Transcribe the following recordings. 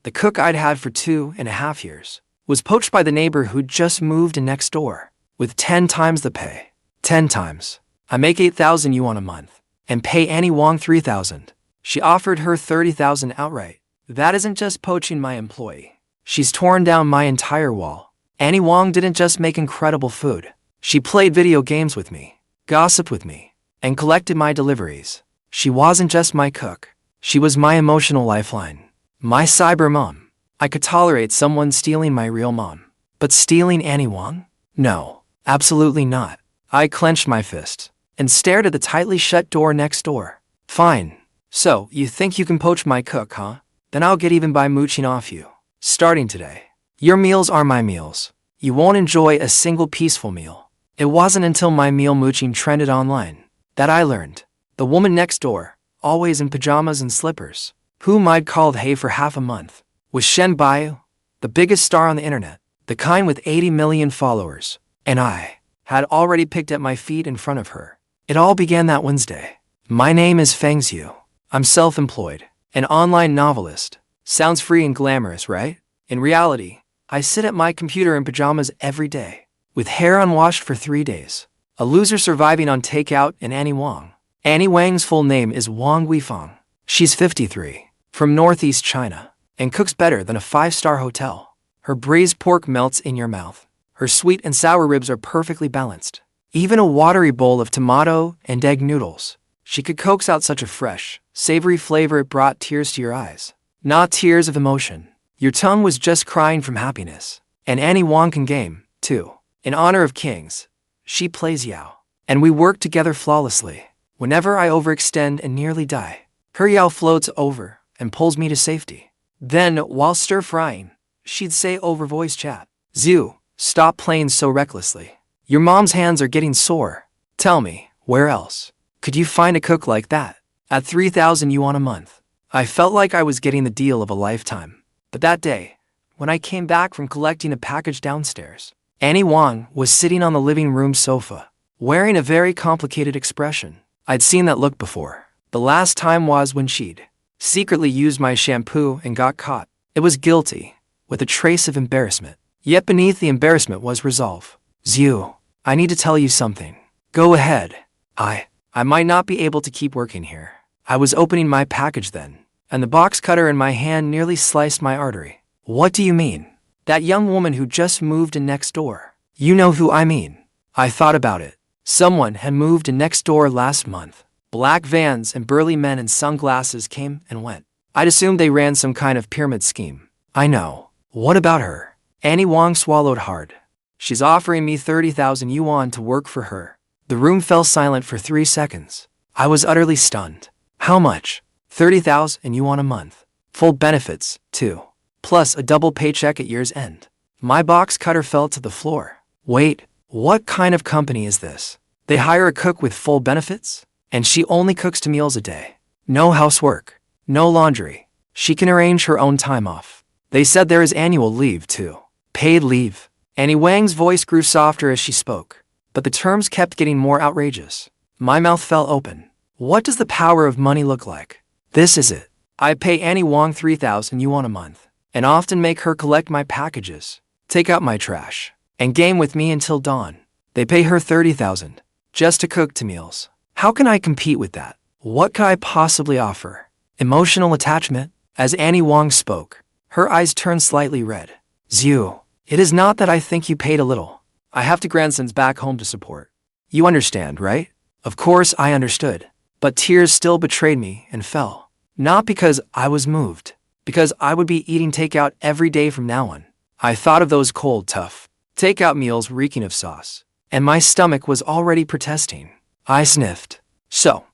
The cook I'd had for 2.5 years was poached by the neighbor who'd just moved in next door, with 10 times the pay. 10 times. I make 8,000 yuan a month, and pay Annie Wang 3,000. She offered her 30,000 outright. That isn't just poaching my employee. She's torn down my entire wall. Annie Wang didn't just make incredible food. She played video games with me, gossiped with me, and collected my deliveries. She wasn't just my cook. She was my emotional lifeline. My cyber mom. I could tolerate someone stealing my real mom. But stealing Annie Wang? No, absolutely not. I clenched my fist and stared at the tightly shut door next door. Fine. So, you think you can poach my cook, huh? Then I'll get even by mooching off you. Starting today. Your meals are my meals. You won't enjoy a single peaceful meal. It wasn't until my meal-mooching trended online that I learned. The woman next door, always in pajamas and slippers, whom I'd called hey for half a month, was Shen Buyu, the biggest star on the internet, the kind with 80 million followers, and I had already picked at my feet in front of her. It all began that Wednesday. My name is Fang Xiu. I'm self-employed, an online novelist. Sounds free and glamorous, right? In reality, I sit at my computer in pajamas every day, with hair unwashed for 3 days. A loser surviving on takeout and Annie Wang. Annie Wang's full name is Wang Weifang. She's 53, from northeast China, and cooks better than a 5-star hotel. Her braised pork melts in your mouth. Her sweet and sour ribs are perfectly balanced. Even a watery bowl of tomato and egg noodles. She could coax out such a fresh, savory flavor it brought tears to your eyes. Not tears of emotion. Your tongue was just crying from happiness. And Annie Wang can game, too. In honor of kings, she plays Yao. And we work together flawlessly. Whenever I overextend and nearly die, her Yao floats over and pulls me to safety. Then, while stir-frying, she'd say over voice chat, "Xiu, stop playing so recklessly. Your mom's hands are getting sore. Tell me, where else could you find a cook like that? At 3,000 yuan a month." I felt like I was getting the deal of a lifetime. But that day, when I came back from collecting a package downstairs, Annie Wang was sitting on the living room sofa, wearing a very complicated expression. I'd seen that look before. The last time was when she'd secretly used my shampoo and got caught. It was guilty, with a trace of embarrassment. Yet beneath the embarrassment was resolve. "Xiu, I need to tell you something." "Go ahead." I might not be able to keep working here. I was opening my package then, and the box cutter in my hand nearly sliced my artery. "What do you mean?" "That young woman who just moved in next door." "You know who I mean." I thought about it. Someone had moved in next door last month. Black vans and burly men in sunglasses came and went. I'd assumed they ran some kind of pyramid scheme. "I know. What about her?" Annie Wang swallowed hard. "She's offering me 30,000 yuan to work for her." The room fell silent for 3 seconds. I was utterly stunned. "How much?" 30,000 yuan a month. Full benefits, too. Plus a double paycheck at year's end. My box cutter fell to the floor. "Wait, what kind of company is this? They hire a cook with full benefits? And she only cooks 2 meals a day. No housework, no laundry. She can arrange her own time off. They said there is annual leave, too. Paid leave." Annie Wang's voice grew softer as she spoke, but the terms kept getting more outrageous. My mouth fell open. What does the power of money look like? This is it. I pay Annie Wang 3,000 yuan a month, and often make her collect my packages, take out my trash, and game with me until dawn. They pay her 30,000 just to cook 2 meals. How can I compete with that? What could I possibly offer? Emotional attachment? As Annie Wang spoke, her eyes turned slightly red. "Xiu, it is not that I think you paid a little. I have 2 grandsons back home to support. You understand, right?" Of course I understood, but tears still betrayed me and fell. Not because I was moved, because I would be eating takeout every day from now on. I thought of those cold, tough takeout meals reeking of sauce, and my stomach was already protesting. I sniffed. "So,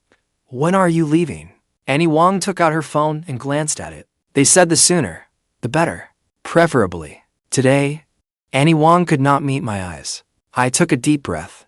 when are you leaving?" Annie Wang took out her phone and glanced at it. "They said the sooner, the better. Preferably today." Annie Wang could not meet my eyes. I took a deep breath.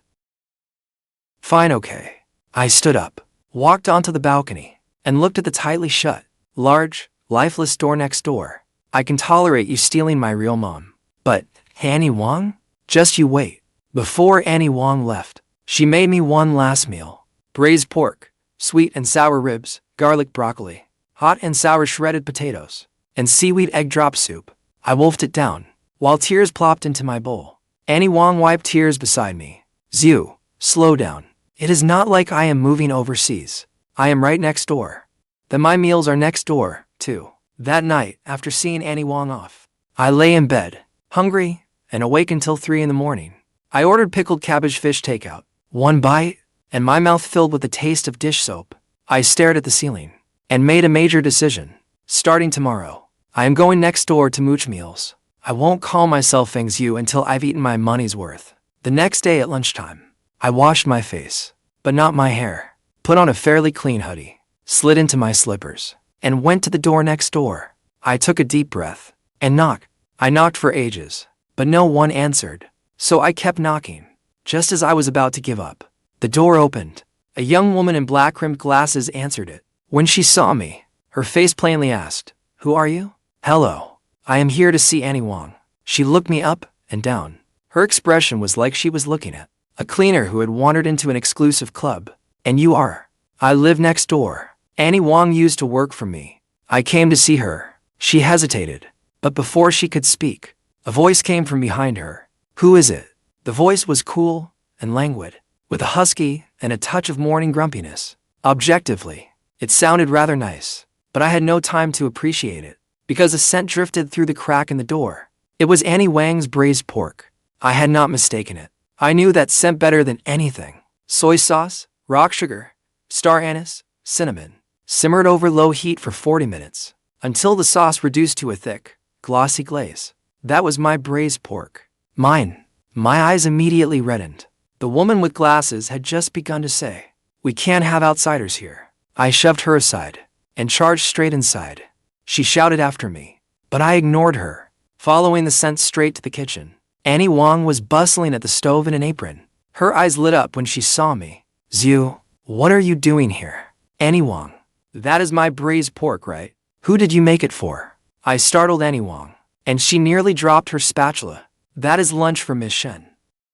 "Fine, okay." I stood up, walked onto the balcony, and looked at the tightly shut, large, lifeless door next door. "I can tolerate you stealing my real mom. But, Annie Wang? Just you wait." Before Annie Wang left, she made me one last meal. Braised pork, sweet and sour ribs, garlic broccoli, hot and sour shredded potatoes, and seaweed egg drop soup. I wolfed it down, while tears plopped into my bowl. Annie Wang wiped tears beside me. Xiu, slow down. It is not like I am moving overseas. I am right next door. Then my meals are next door, too. That night, after seeing Annie Wang off, I lay in bed, hungry, and awake until 3 in the morning. I ordered pickled cabbage fish takeout. One bite, and my mouth filled with the taste of dish soap. I stared at the ceiling, and made a major decision. Starting tomorrow, I am going next door to Mooch-Meals. I won't call myself Fang Xiu until I've eaten my money's worth. The next day at lunchtime, I washed my face, but not my hair, put on a fairly clean hoodie, slid into my slippers, and went to the door next door. I took a deep breath, and knocked. I knocked for ages, but no one answered, so I kept knocking. Just as I was about to give up, the door opened. A young woman in black-rimmed glasses answered it. When she saw me, her face plainly asked, "Who are you?" "Hello. I am here to see Annie Wang." She looked me up and down. Her expression was like she was looking at a cleaner who had wandered into an exclusive club. "And you are?" "I live next door. Annie Wang used to work for me. I came to see her." She hesitated, but before she could speak, a voice came from behind her. "Who is it?" The voice was cool and languid, with a husky and a touch of morning grumpiness. Objectively, it sounded rather nice, but I had no time to appreciate it, because a scent drifted through the crack in the door. It was Annie Wang's braised pork. I had not mistaken it. I knew that scent better than anything. Soy sauce, rock sugar, star anise, cinnamon, simmered over low heat for 40 minutes, until the sauce reduced to a thick, glossy glaze. That was my braised pork. Mine. My eyes immediately reddened. The woman with glasses had just begun to say, "We can't have outsiders here." I shoved her aside and charged straight inside. She shouted after me, but I ignored her, following the scent straight to the kitchen. Annie Wang was bustling at the stove in an apron. Her eyes lit up when she saw me. "Xiu, what are you doing here?" "Annie Wang, that is my braised pork, right? Who did you make it for?" I startled Annie Wang, and she nearly dropped her spatula. "That is lunch for Miss Shen."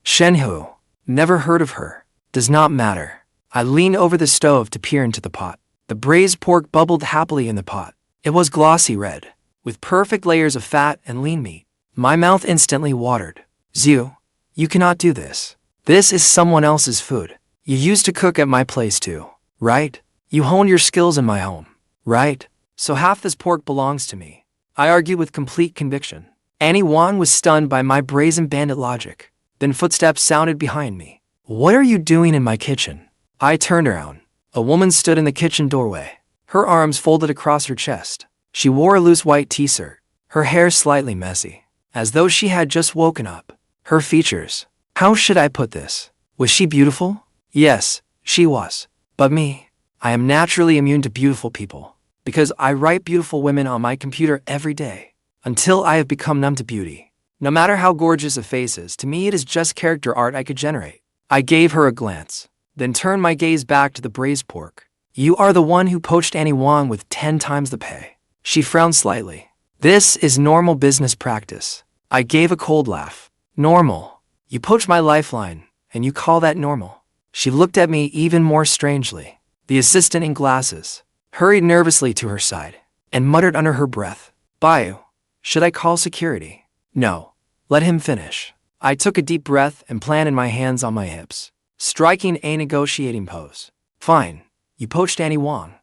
"Shen who?" "Never heard of her." "Does not matter." I leaned over the stove to peer into the pot. The braised pork bubbled happily in the pot. It was glossy red, with perfect layers of fat and lean meat. My mouth instantly watered. "Xiu, you cannot do this. This is someone else's food. You used to cook at my place too, right? You honed your skills in my home, right? So half this pork belongs to me." I argued with complete conviction. Annie Wang was stunned by my brazen bandit logic. Then footsteps sounded behind me. "What are you doing in my kitchen?" I turned around. A woman stood in the kitchen doorway, her arms folded across her chest. She wore a loose white t-shirt, her hair slightly messy, as though she had just woken up. Her features, how should I put this? Was she beautiful? Yes, she was. But me, I am naturally immune to beautiful people, because I write beautiful women on my computer every day, until I have become numb to beauty. No matter how gorgeous a face is, to me it is just character art I could generate. I gave her a glance, then turned my gaze back to the braised pork. "You are the one who poached Annie Wang with 10 times the pay." She frowned slightly. "This is normal business practice." I gave a cold laugh. "Normal? You poached my lifeline, and you call that normal?" She looked at me even more strangely. The assistant in glasses hurried nervously to her side and muttered under her breath, "Buyu, should I call security?" "No. Let him finish." I took a deep breath and planted my hands on my hips, striking a negotiating pose. "Fine. You poached Annie Wang.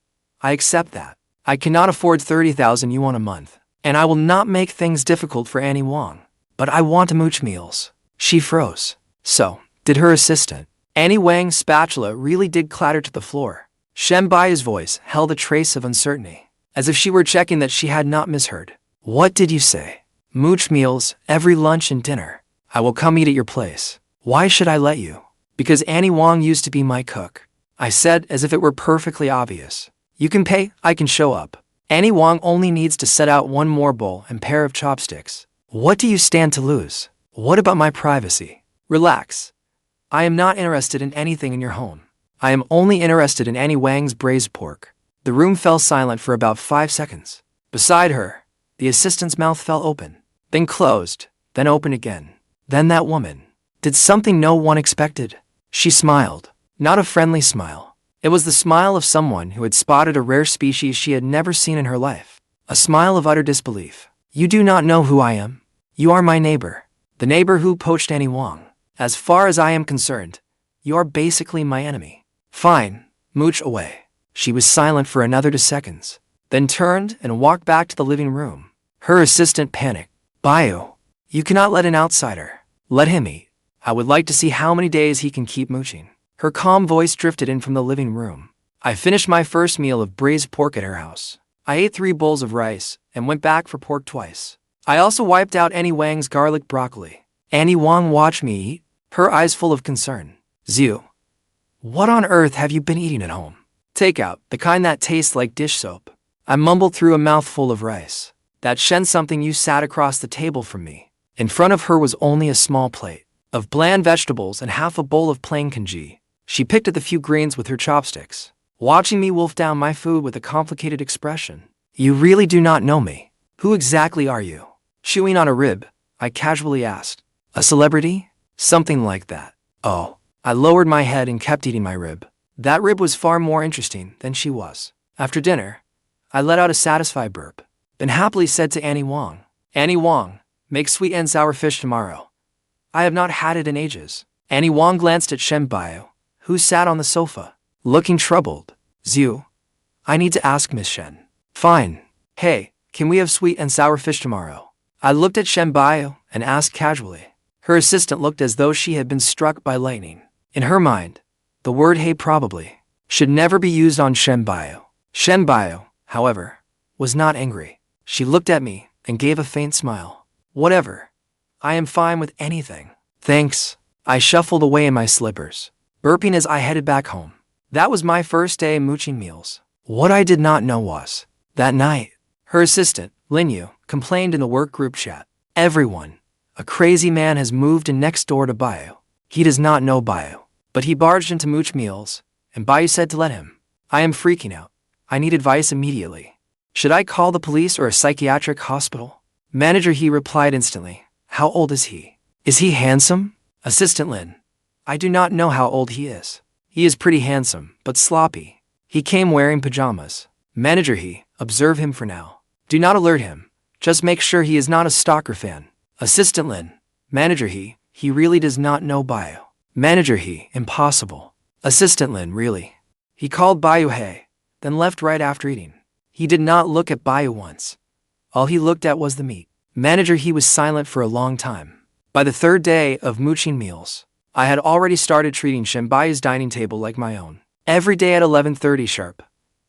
I accept that. I cannot afford 30,000 yuan a month, and I will not make things difficult for Annie Wang. But I want to Mooch-Meals." She froze. So did her assistant. Annie Wang's spatula really did clatter to the floor. Shen Buyu's voice held a trace of uncertainty, as if she were checking that she had not misheard. "What did you say?" "Mooch-Meals, every lunch and dinner. I will come eat at your place." "Why should I let you?" "Because Annie Wang used to be my cook," I said as if it were perfectly obvious. "You can pay, I can show up. Annie Wang only needs to set out one more bowl and pair of chopsticks. What do you stand to lose? What about my privacy?" "Relax. I am not interested in anything in your home. I am only interested in Annie Wang's braised pork." The room fell silent for about 5 seconds. Beside her, the assistant's mouth fell open, then closed, then opened again. Then that woman did something no one expected. She smiled. Not a friendly smile. It was the smile of someone who had spotted a rare species she had never seen in her life. A smile of utter disbelief. You do not know who I am. You are my neighbor. The neighbor who poached Annie Wang. As far as I am concerned, you are basically my enemy. Fine, mooch away. She was silent for another 2 seconds, then turned and walked back to the living room. Her assistant panicked. Buyu, you cannot let an outsider. Let him eat. I would like to see how many days he can keep mooching. Her calm voice drifted in from the living room. I finished my first meal of braised pork at her house. I ate 3 bowls of rice and went back for pork twice. I also wiped out Annie Wang's garlic broccoli. Annie Wang watched me eat, her eyes full of concern. Xiu, what on earth have you been eating at home? Takeout, the kind that tastes like dish soap. I mumbled through a mouthful of rice. That Shen something you sat across the table from me. In front of her was only a small plate of bland vegetables and half a bowl of plain congee. She picked at the few grains with her chopsticks, watching me wolf down my food with a complicated expression. You really do not know me. Who exactly are you? Chewing on a rib, I casually asked. A celebrity? Something like that. Oh. I lowered my head and kept eating my rib. That rib was far more interesting than she was. After dinner, I let out a satisfied burp, then happily said to Annie Wang, Annie Wang, make sweet and sour fish tomorrow. I have not had it in ages. Annie Wang glanced at Shen Buyu, who sat on the sofa, looking troubled. Xiu, I need to ask Miss Shen. Fine. Hey, can we have sweet and sour fish tomorrow? I looked at Shen Buyu and asked casually. Her assistant looked as though she had been struck by lightning. In her mind, the word hey probably should never be used on Shen Buyu. Shen Buyu, however, was not angry. She looked at me and gave a faint smile. Whatever. I am fine with anything. Thanks. I shuffled away in my slippers, burping as I headed back home. That was my first day Mooching-Meals. What I did not know was, that night, her assistant, Lin Yu, complained in the work group chat. Everyone, a crazy man has moved in next door to Buyu. He does not know Buyu, but he barged into Mooch-Meals, and Buyu said to let him. I am freaking out. I need advice immediately. Should I call the police or a psychiatric hospital? Manager He replied instantly. How old is he? Is he handsome? Assistant Lin. I do not know how old he is. He is pretty handsome, but sloppy. He came wearing pajamas. Manager He, observe him for now. Do not alert him. Just make sure he is not a stalker fan. Assistant Lin. Manager He really does not know Buyu. Manager He, impossible. Assistant Lin, really. He called Buyu hey, then left right after eating. He did not look at Buyu once. All he looked at was the meat. Manager He was silent for a long time. By the 3rd day of Mooching-Meals, I had already started treating Shen Buyu's dining table like my own. Every day at 11:30 sharp,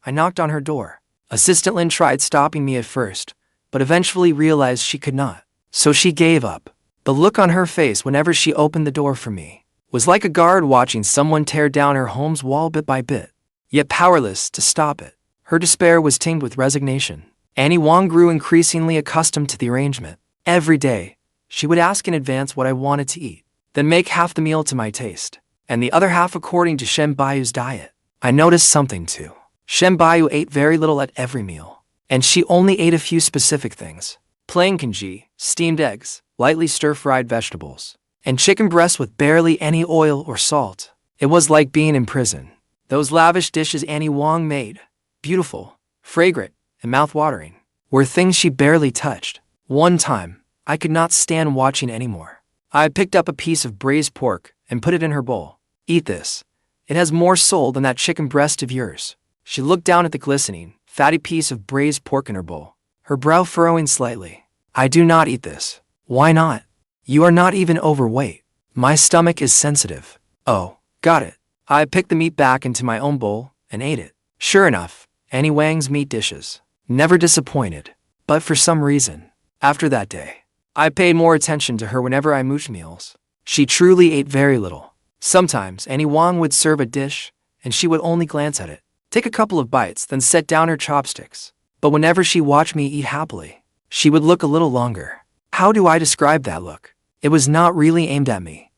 I knocked on her door. Assistant Lin tried stopping me at first, but eventually realized she could not. So she gave up. The look on her face whenever she opened the door for me was like a guard watching someone tear down her home's wall bit by bit, yet powerless to stop it. Her despair was tinged with resignation. Annie Wang grew increasingly accustomed to the arrangement. Every day, she would ask in advance what I wanted to eat, then make half the meal to my taste, and the other half according to Shen Buyu's diet. I noticed something too. Shen Buyu ate very little at every meal, and she only ate a few specific things. Plain congee, steamed eggs, lightly stir-fried vegetables, and chicken breast with barely any oil or salt. It was like being in prison. Those lavish dishes Annie Wang made, beautiful, fragrant, and mouth-watering, were things she barely touched. One time, I could not stand watching anymore. I picked up a piece of braised pork and put it in her bowl. Eat this. It has more soul than that chicken breast of yours. She looked down at the glistening, fatty piece of braised pork in her bowl, her brow furrowing slightly. I do not eat this. Why not? You are not even overweight. My stomach is sensitive. Oh, got it. I picked the meat back into my own bowl and ate it. Sure enough, Annie Wang's meat dishes never disappointed. But for some reason, after that day, I paid more attention to her whenever I mooched meals. She truly ate very little. Sometimes Annie Wang would serve a dish, and she would only glance at it, take a couple of bites, then set down her chopsticks. But whenever she watched me eat happily, she would look a little longer. How do I describe that look? It was not really aimed at me.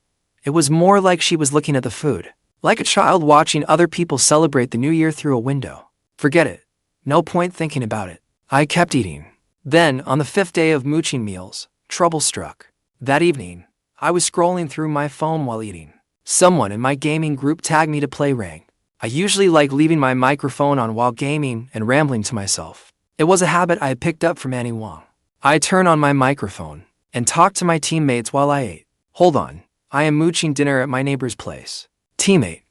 It was more like she was looking at the food, like a child watching other people celebrate the new year through a window. Forget it. No point thinking about it. I kept eating. Then, on the 5th day of Mooching-Meals, trouble struck. That evening, I was scrolling through my phone while eating. Someone in my gaming group tagged me to play rank. I usually like leaving my microphone on while gaming and rambling to myself. It was a habit I had picked up from Annie Wang. I turned on my microphone and talked to my teammates while I ate. Hold on, I am mooching dinner at my neighbor's place. Teammate,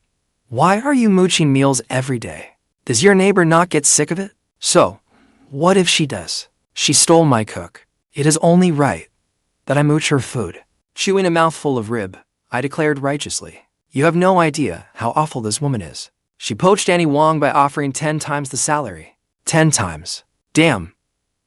why are you mooching meals every day? Does your neighbor not get sick of it? So, what if she does? She stole my cook. It is only right that I mooch her food. Chewing a mouthful of rib, I declared righteously. You have no idea how awful this woman is. She poached Annie Wang by offering 10 times the salary. 10 times. Damn.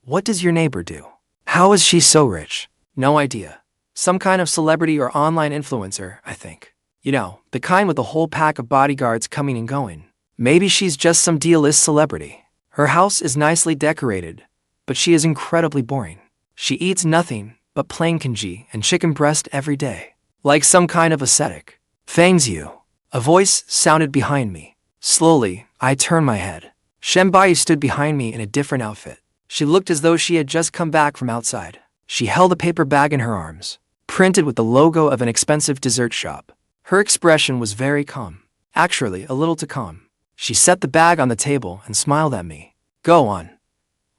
What does your neighbor do? How is she so rich? No idea. Some kind of celebrity or online influencer, I think. You know, the kind with a whole pack of bodyguards coming and going. Maybe she's just some D-list celebrity. Her house is nicely decorated, but she is incredibly boring. She eats nothing but plain congee and chicken breast every day. Like some kind of ascetic. Fang Xiu. A voice sounded behind me. Slowly, I turned my head. Shen Buyu stood behind me in a different outfit. She looked as though she had just come back from outside. She held a paper bag in her arms, printed with the logo of an expensive dessert shop. Her expression was very calm. Actually, a little too calm. She set the bag on the table and smiled at me. Go on.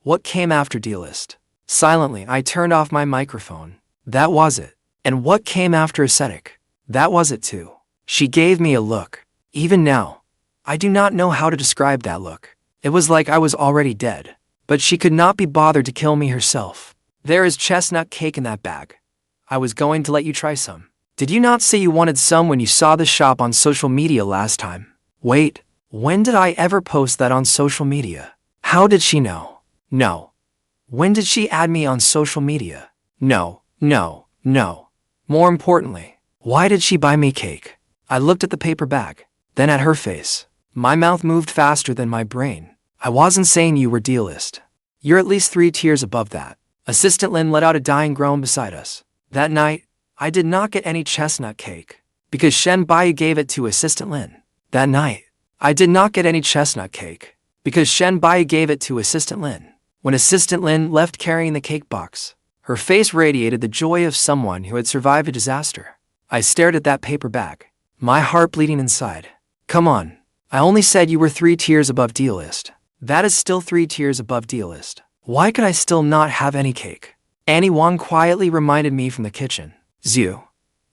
What came after D-list? Silently, I turned off my microphone. That was it. And what came after ascetic? That was it too. She gave me a look. Even now, I do not know how to describe that look. It was like I was already dead. But she could not be bothered to kill me herself. There is chestnut cake in that bag. I was going to let you try some. Did you not say you wanted some when you saw the shop on social media last time? Wait, when did I ever post that on social media? How did she know? No. When did she add me on social media? No. More importantly, why did she buy me cake? I looked at the paper bag, then at her face. My mouth moved faster than my brain. I wasn't saying you were D-list. You're at least 3 tiers above that. Assistant Lin let out a dying groan beside us. That night, I did not get any chestnut cake, because Shen Buyu gave it to Assistant Lin. That night, I did not get any chestnut cake, because Shen Buyu gave it to Assistant Lin. When Assistant Lin left carrying the cake box, her face radiated the joy of someone who had survived a disaster. I stared at that paper bag, my heart bleeding inside. Come on, I only said you were 3 tiers above D-list. That is still 3 tiers above D-list. Why could I still not have any cake? Annie Wang quietly reminded me from the kitchen. Xiu,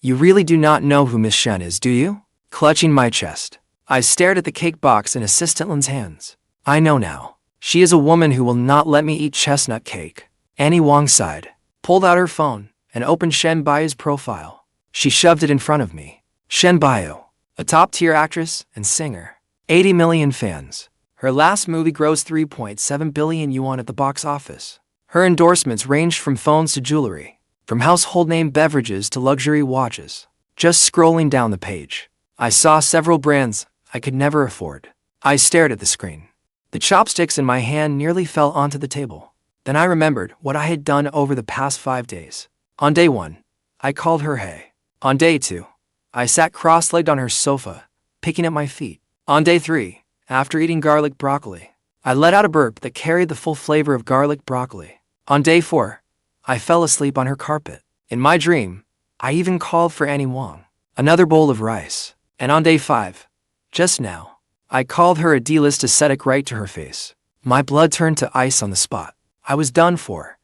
you really do not know who Miss Shen is, do you? Clutching my chest, I stared at the cake box in Assistant Lin's hands. I know now. She is a woman who will not let me eat chestnut cake. Annie Wang sighed, pulled out her phone, and opened Shen Buyu's profile. She shoved it in front of me. Shen Buyu, a top-tier actress and singer. 80 million fans. Her last movie grossed 3.7 billion yuan at the box office. Her endorsements ranged from phones to jewelry, from household name beverages to luxury watches. Just scrolling down the page, I saw several brands I could never afford. I stared at the screen. The chopsticks in my hand nearly fell onto the table. Then I remembered what I had done over the past 5 days. On day 1, I called her hey. On day 2, I sat cross-legged on her sofa, picking at my feet. On day 3, after eating garlic broccoli, I let out a burp that carried the full flavor of garlic broccoli. On day 4, I fell asleep on her carpet. In my dream, I even called for Annie Wang, another bowl of rice. And on day 5, just now, I called her a D-list ascetic right to her face. My blood turned to ice on the spot. I was done for.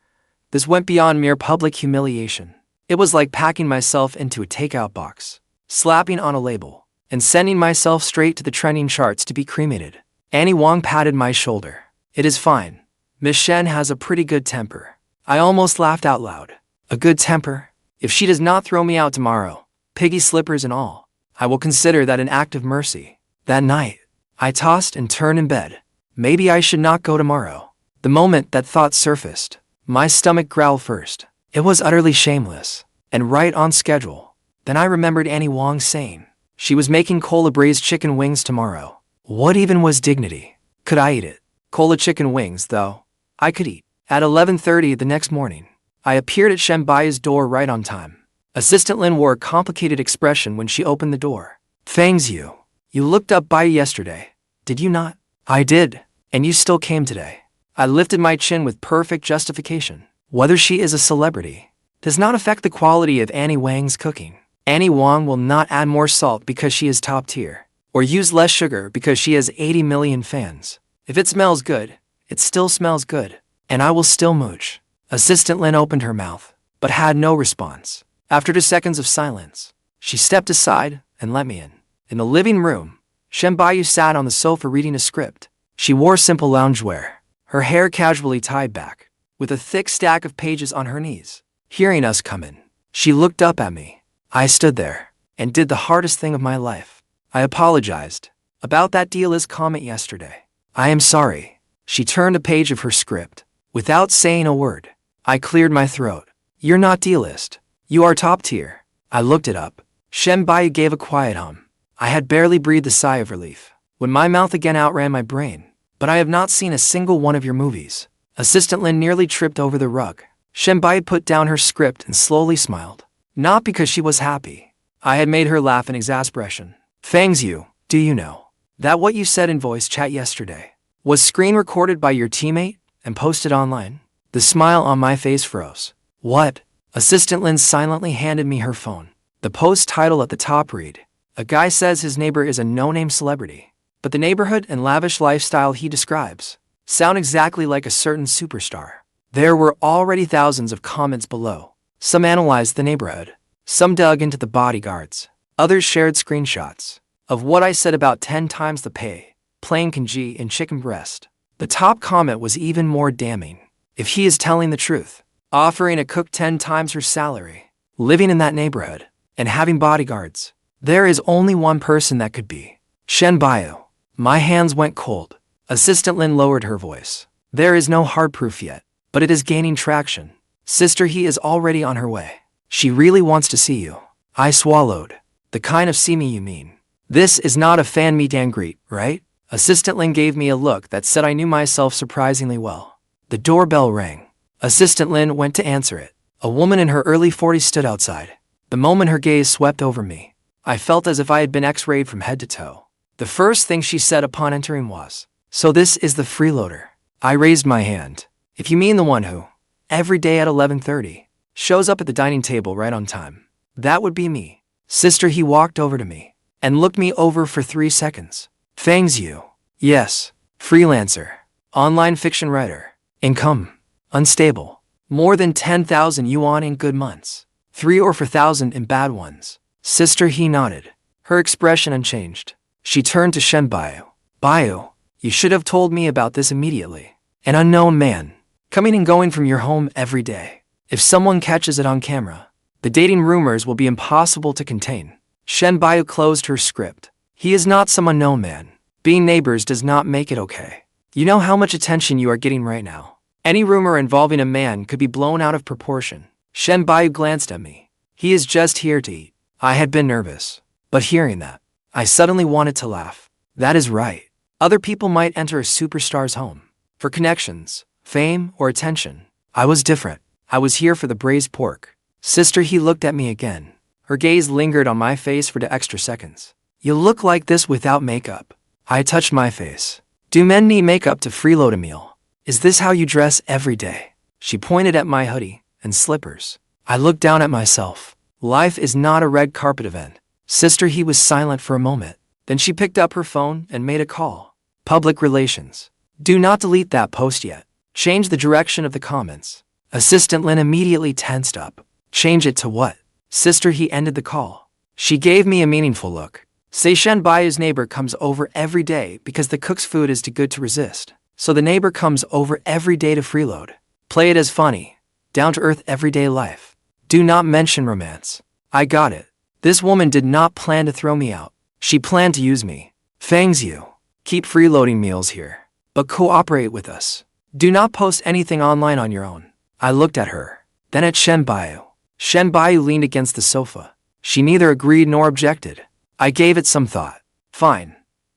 This went beyond mere public humiliation. It was like packing myself into a takeout box, slapping on a label, and sending myself straight to the trending charts to be cremated. Annie Wang patted my shoulder. It is fine. Miss Shen has a pretty good temper. I almost laughed out loud. A good temper? If she does not throw me out tomorrow, piggy slippers and all, I will consider that an act of mercy. That night, I tossed and turned in bed. Maybe I should not go tomorrow. The moment that thought surfaced, my stomach growled first. It was utterly shameless, and right on schedule. Then I remembered Annie Wang saying she was making cola braised chicken wings tomorrow. What even was dignity? Could I eat it? Cola chicken wings, though, I could eat. At 11:30 the next morning, I appeared at Shen Buyu's door right on time. Assistant Lin wore a complicated expression when she opened the door. Fang Xiu, you looked up Buyu yesterday, did you not? I did, and you still came today. I lifted my chin with perfect justification. Whether she is a celebrity does not affect the quality of Annie Wang's cooking. Annie Wang will not add more salt because she is top tier, or use less sugar because she has 80 million fans. If it smells good, It still smells good. And I will still mooch. Assistant Lin opened her mouth, but had no response. After 2 seconds of silence, she stepped aside and let me in. In the living room, Shen Buyu sat on the sofa reading a script. She wore simple loungewear, her hair casually tied back, with a thick stack of pages on her knees. Hearing us come in, she looked up at me. I stood there and did the hardest thing of my life. I apologized about that dealist comment yesterday. I am sorry. She turned a page of her script. Without saying a word, I cleared my throat. You're not dealist. You are top tier. I looked it up. Shen Buyu gave a quiet hum. I had barely breathed a sigh of relief when my mouth again outran my brain. But I have not seen a single one of your movies. Assistant Lin nearly tripped over the rug. Shen Buyu put down her script and slowly smiled. Not because she was happy. I had made her laugh in exasperation. Fang Xiu, do you know that what you said in voice chat yesterday was screen recorded by your teammate and posted online? The smile on my face froze. What? Assistant Lin silently handed me her phone. The post title at the top read, "A guy says his neighbor is a no-name celebrity, but the neighborhood and lavish lifestyle he describes sound exactly like a certain superstar." There were already thousands of comments below. Some analyzed the neighborhood. Some dug into the bodyguards. Others shared screenshots of what I said about 10 times the pay, plain congee and chicken breast. The top comment was even more damning. If he is telling the truth, offering a cook 10 times her salary, living in that neighborhood, and having bodyguards, there is only one person that could be. Shen Buyu. My hands went cold. Assistant Lin lowered her voice. There is no hard proof yet, but it is gaining traction. Sister, he is already on her way. She really wants to see you. I swallowed. The kind of see me you mean. This is not a fan meet and greet, right? Assistant Lin gave me a look that said I knew myself surprisingly well. The doorbell rang. Assistant Lin went to answer it. A woman in her early 40s stood outside. The moment her gaze swept over me, I felt as if I had been x-rayed from head to toe. The first thing she said upon entering was, "So this is the freeloader." I raised my hand. "If you mean the one who, every day at 11:30, shows up at the dining table right on time, that would be me." Sister, he walked over to me and looked me over for 3 seconds. Fang Xiu. Yes. Freelancer. Online fiction writer. Income. Unstable. More than 10,000 yuan in good months. 3 or 4,000 in bad ones. Sister, he nodded. Her expression unchanged. She turned to Shen Buyu. Buyu, you should have told me about this immediately. An unknown man, coming and going from your home every day. If someone catches it on camera, the dating rumors will be impossible to contain. Shen Buyu closed her script. He is not some unknown man. Being neighbors does not make it okay. You know how much attention you are getting right now. Any rumor involving a man could be blown out of proportion. Shen Buyu glanced at me. He is just here to eat. I had been nervous, but hearing that, I suddenly wanted to laugh. That is right. Other people might enter a superstar's home for connections, fame, or attention. I was different. I was here for the braised pork. Sister, he looked at me again. Her gaze lingered on my face for 2 extra seconds. You look like this without makeup. I touched my face. Do men need makeup to freeload a meal? Is this how you dress every day? She pointed at my hoodie and slippers. I looked down at myself. Life is not a red carpet event. Sister, he was silent for a moment. Then she picked up her phone and made a call. Public relations. Do not delete that post yet. Change the direction of the comments. Assistant Lin immediately tensed up. Change it to what? Sister, he ended the call. She gave me a meaningful look. Say Shen Buyu's neighbor comes over every day because the cook's food is too good to resist. So the neighbor comes over every day to freeload. Play it as funny, down-to-earth everyday life. Do not mention romance. I got it. This woman did not plan to throw me out. She planned to use me. Fang Xiu, keep freeloading meals here, but cooperate with us. Do not post anything online on your own. I looked at her, then at Shen Buyu. Shen Buyu leaned against the sofa. She neither agreed nor objected. I gave it some thought. Fine,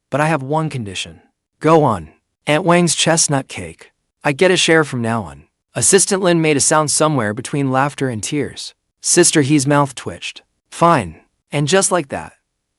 but I have one condition. Go on. Aunt Wang's chestnut cake. I get a share from now on. Assistant Lin made a sound somewhere between laughter and tears. Sister He's mouth twitched. Fine. And just like that,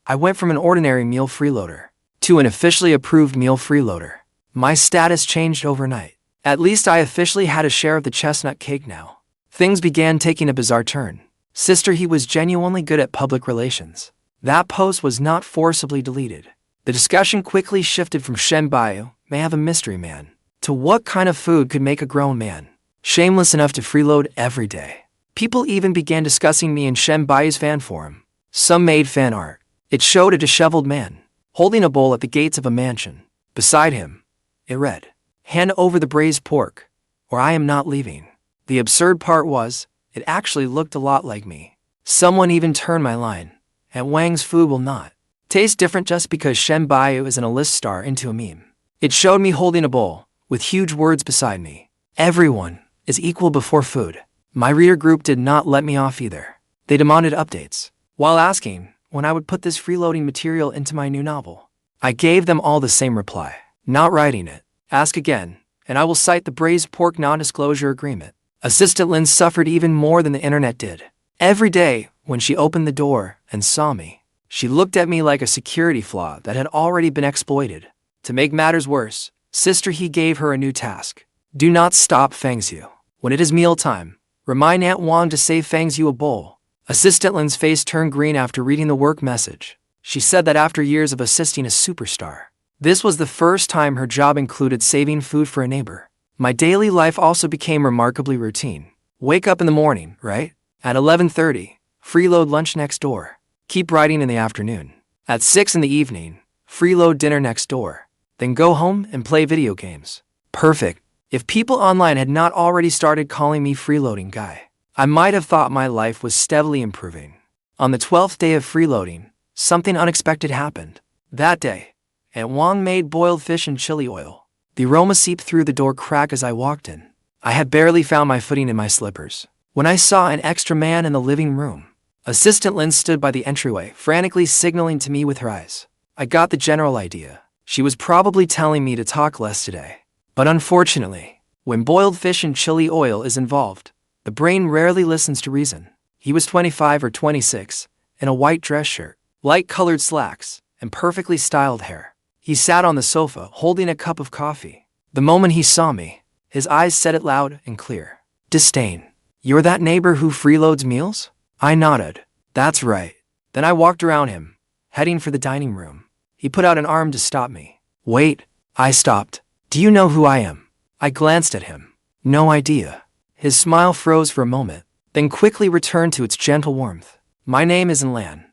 I went from an ordinary meal freeloader to an officially approved meal freeloader. My status changed overnight. At least I officially had a share of the chestnut cake now. Things began taking a bizarre turn. Sister He was genuinely good at public relations. That post was not forcibly deleted. The discussion quickly shifted from Shen Buyu may have a mystery man to what kind of food could make a grown man shameless enough to freeload every day. People even began discussing me in Shen Buyu's fan forum. Some made fan art. It showed a disheveled man holding a bowl at the gates of a mansion. Beside him, it read, "Hand over the braised pork, or I am not leaving." The absurd part was, it actually looked a lot like me. Someone even turned my line, "And Wang's food will not taste different just because Shen Buyu is an A-list star," into a meme. It showed me holding a bowl, with huge words beside me. Everyone is equal before food. My reader group did not let me off either. They demanded updates, while asking when I would put this freeloading material into my new novel. I gave them all the same reply: not writing it. Ask again, and I will cite the braised pork non-disclosure agreement. Assistant Lin suffered even more than the internet did. Every day, when she opened the door and saw me, she looked at me like a security flaw that had already been exploited. To make matters worse, Sister He gave her a new task. Do not stop Fang Xiu. When it is mealtime, remind Aunt Wang to save Fang Xiu a bowl. Assistant Lin's face turned green after reading the work message. She said that after years of assisting a superstar, this was the first time her job included saving food for a neighbor. My daily life also became remarkably routine. Wake up in the morning, right? At 11:30, freeload lunch next door. Keep writing in the afternoon. At 6 in the evening, freeload dinner next door. Then go home and play video games. Perfect. If people online had not already started calling me freeloading guy, I might have thought my life was steadily improving. On the 12th day of freeloading, something unexpected happened. That day, Aunt Wang made boiled fish in chili oil. The aroma seeped through the door crack as I walked in. I had barely found my footing in my slippers when I saw an extra man in the living room. Assistant Lin stood by the entryway, frantically signaling to me with her eyes. I got the general idea. She was probably telling me to talk less today. But unfortunately, when boiled fish and chili oil is involved, the brain rarely listens to reason. He was 25 or 26, in a white dress shirt, light-colored slacks, and perfectly styled hair. He sat on the sofa, holding a cup of coffee. The moment he saw me, his eyes said it loud and clear. Disdain. You're that neighbor who freeloads meals? I nodded. That's right. Then I walked around him, heading for the dining room. He put out an arm to stop me. Wait. I stopped. Do you know who I am? I glanced at him. No idea. His smile froze for a moment, then quickly returned to its gentle warmth. My name is An Lan.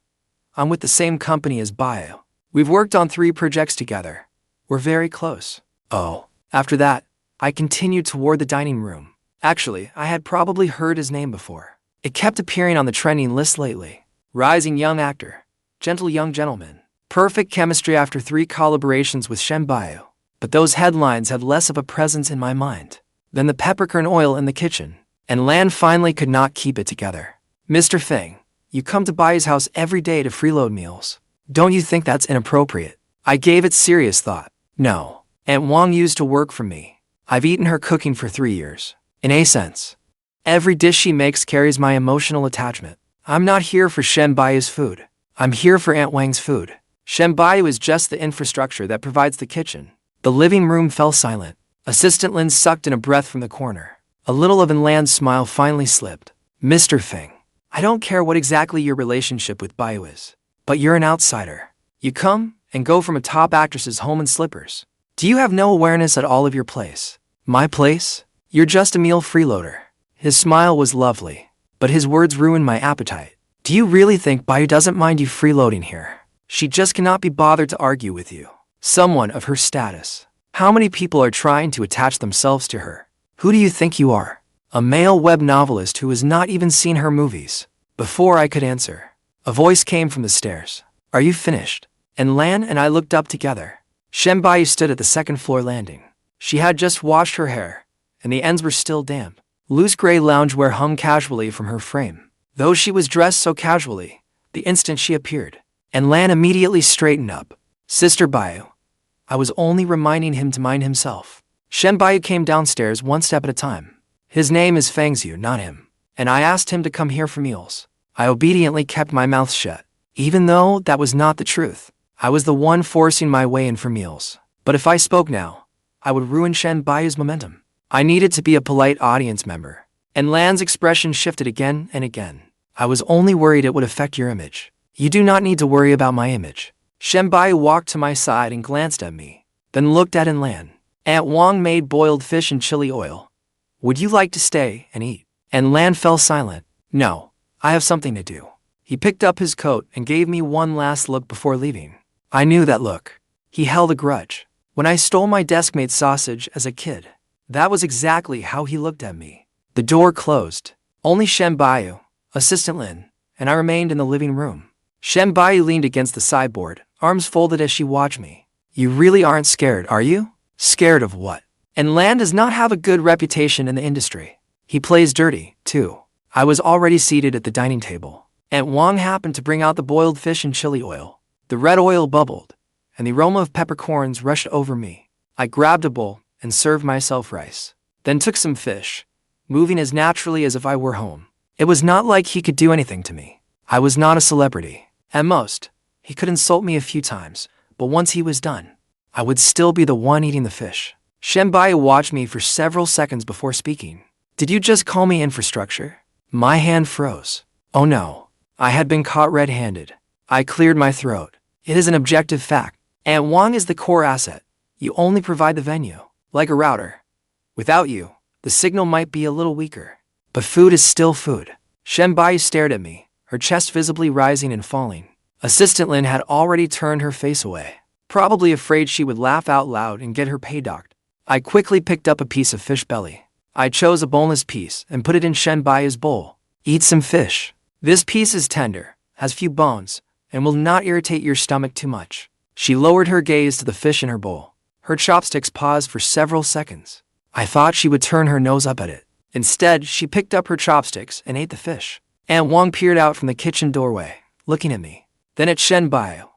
I'm with the same company as Buyu. We've worked on 3 projects together. We're very close. Oh. After that, I continued toward the dining room. Actually, I had probably heard his name before. It kept appearing on the trending list lately. Rising young actor. Gentle young gentleman. Perfect chemistry after 3 collaborations with Shen Buyu. But those headlines had less of a presence in my mind than the peppercorn oil in the kitchen. And Lan finally could not keep it together. Mr. Fang, you come to Buyu's house every day to freeload meals. Don't you think that's inappropriate? I gave it serious thought. No. Aunt Wang used to work for me. I've eaten her cooking for 3 years. In a sense, every dish she makes carries my emotional attachment. I'm not here for Shen Buyu's food. I'm here for Aunt Wang's food. Shen Buyu is just the infrastructure that provides the kitchen. The living room fell silent. Assistant Lin sucked in a breath from the corner. A little of An Lan's smile finally slipped. Mr. Fang, I don't care what exactly your relationship with Buyu is, but you're an outsider. You come and go from a top actress's home in slippers. Do you have no awareness at all of your place? My place? You're just a meal freeloader. His smile was lovely, but his words ruined my appetite. Do you really think Buyu doesn't mind you freeloading here? She just cannot be bothered to argue with you. Someone of her status. How many people are trying to attach themselves to her? Who do you think you are? A male web novelist who has not even seen her movies. Before I could answer, a voice came from the stairs. Are you finished? And Lan and I looked up together. Shen Buyu stood at the second-floor landing. She had just washed her hair, and the ends were still damp. Loose gray loungewear hung casually from her frame. Though she was dressed so casually, the instant she appeared, and Lan immediately straightened up. Sister Buyu. I was only reminding him to mind himself. Shen Buyu came downstairs one step at a time. His name is Fang Xiu, not him. And I asked him to come here for meals. I obediently kept my mouth shut. Even though that was not the truth. I was the one forcing my way in for meals. But if I spoke now, I would ruin Shen Buyu's momentum. I needed to be a polite audience member. And Lan's expression shifted again and again. I was only worried it would affect your image. You do not need to worry about my image. Shen Buyu walked to my side and glanced at me, then looked at An Lan. Aunt Wang made boiled fish and chili oil. Would you like to stay and eat? An Lan fell silent. No, I have something to do. He picked up his coat and gave me one last look before leaving. I knew that look. He held a grudge. When I stole my deskmate's sausage as a kid, that was exactly how he looked at me. The door closed. Only Shen Buyu, Assistant Lin, and I remained in the living room. Shen Buyu leaned against the sideboard, arms folded as she watched me. You really aren't scared, are you? Scared of what? An Lan does not have a good reputation in the industry. He plays dirty, too. I was already seated at the dining table. Aunt Wang happened to bring out the boiled fish and chili oil. The red oil bubbled, and the aroma of peppercorns rushed over me. I grabbed a bowl and served myself rice, then took some fish, moving as naturally as if I were home. It was not like he could do anything to me. I was not a celebrity. At most, he could insult me a few times, but once he was done, I would still be the one eating the fish. Shen Buyu watched me for several seconds before speaking. Did you just call me infrastructure? My hand froze. Oh no, I had been caught red-handed. I cleared my throat. It is an objective fact. Aunt Wang is the core asset. You only provide the venue, like a router. Without you, the signal might be a little weaker. But food is still food. Shen Buyu stared at me, her chest visibly rising and falling. Assistant Lin had already turned her face away, probably afraid she would laugh out loud and get her pay docked. I quickly picked up a piece of fish belly. I chose a boneless piece and put it in Shen Buyu's bowl. Eat some fish. This piece is tender, has few bones, and will not irritate your stomach too much. She lowered her gaze to the fish in her bowl. Her chopsticks paused for several seconds. I thought she would turn her nose up at it. Instead, she picked up her chopsticks and ate the fish. Aunt Wang peered out from the kitchen doorway, looking at me, then at Shen Buyu.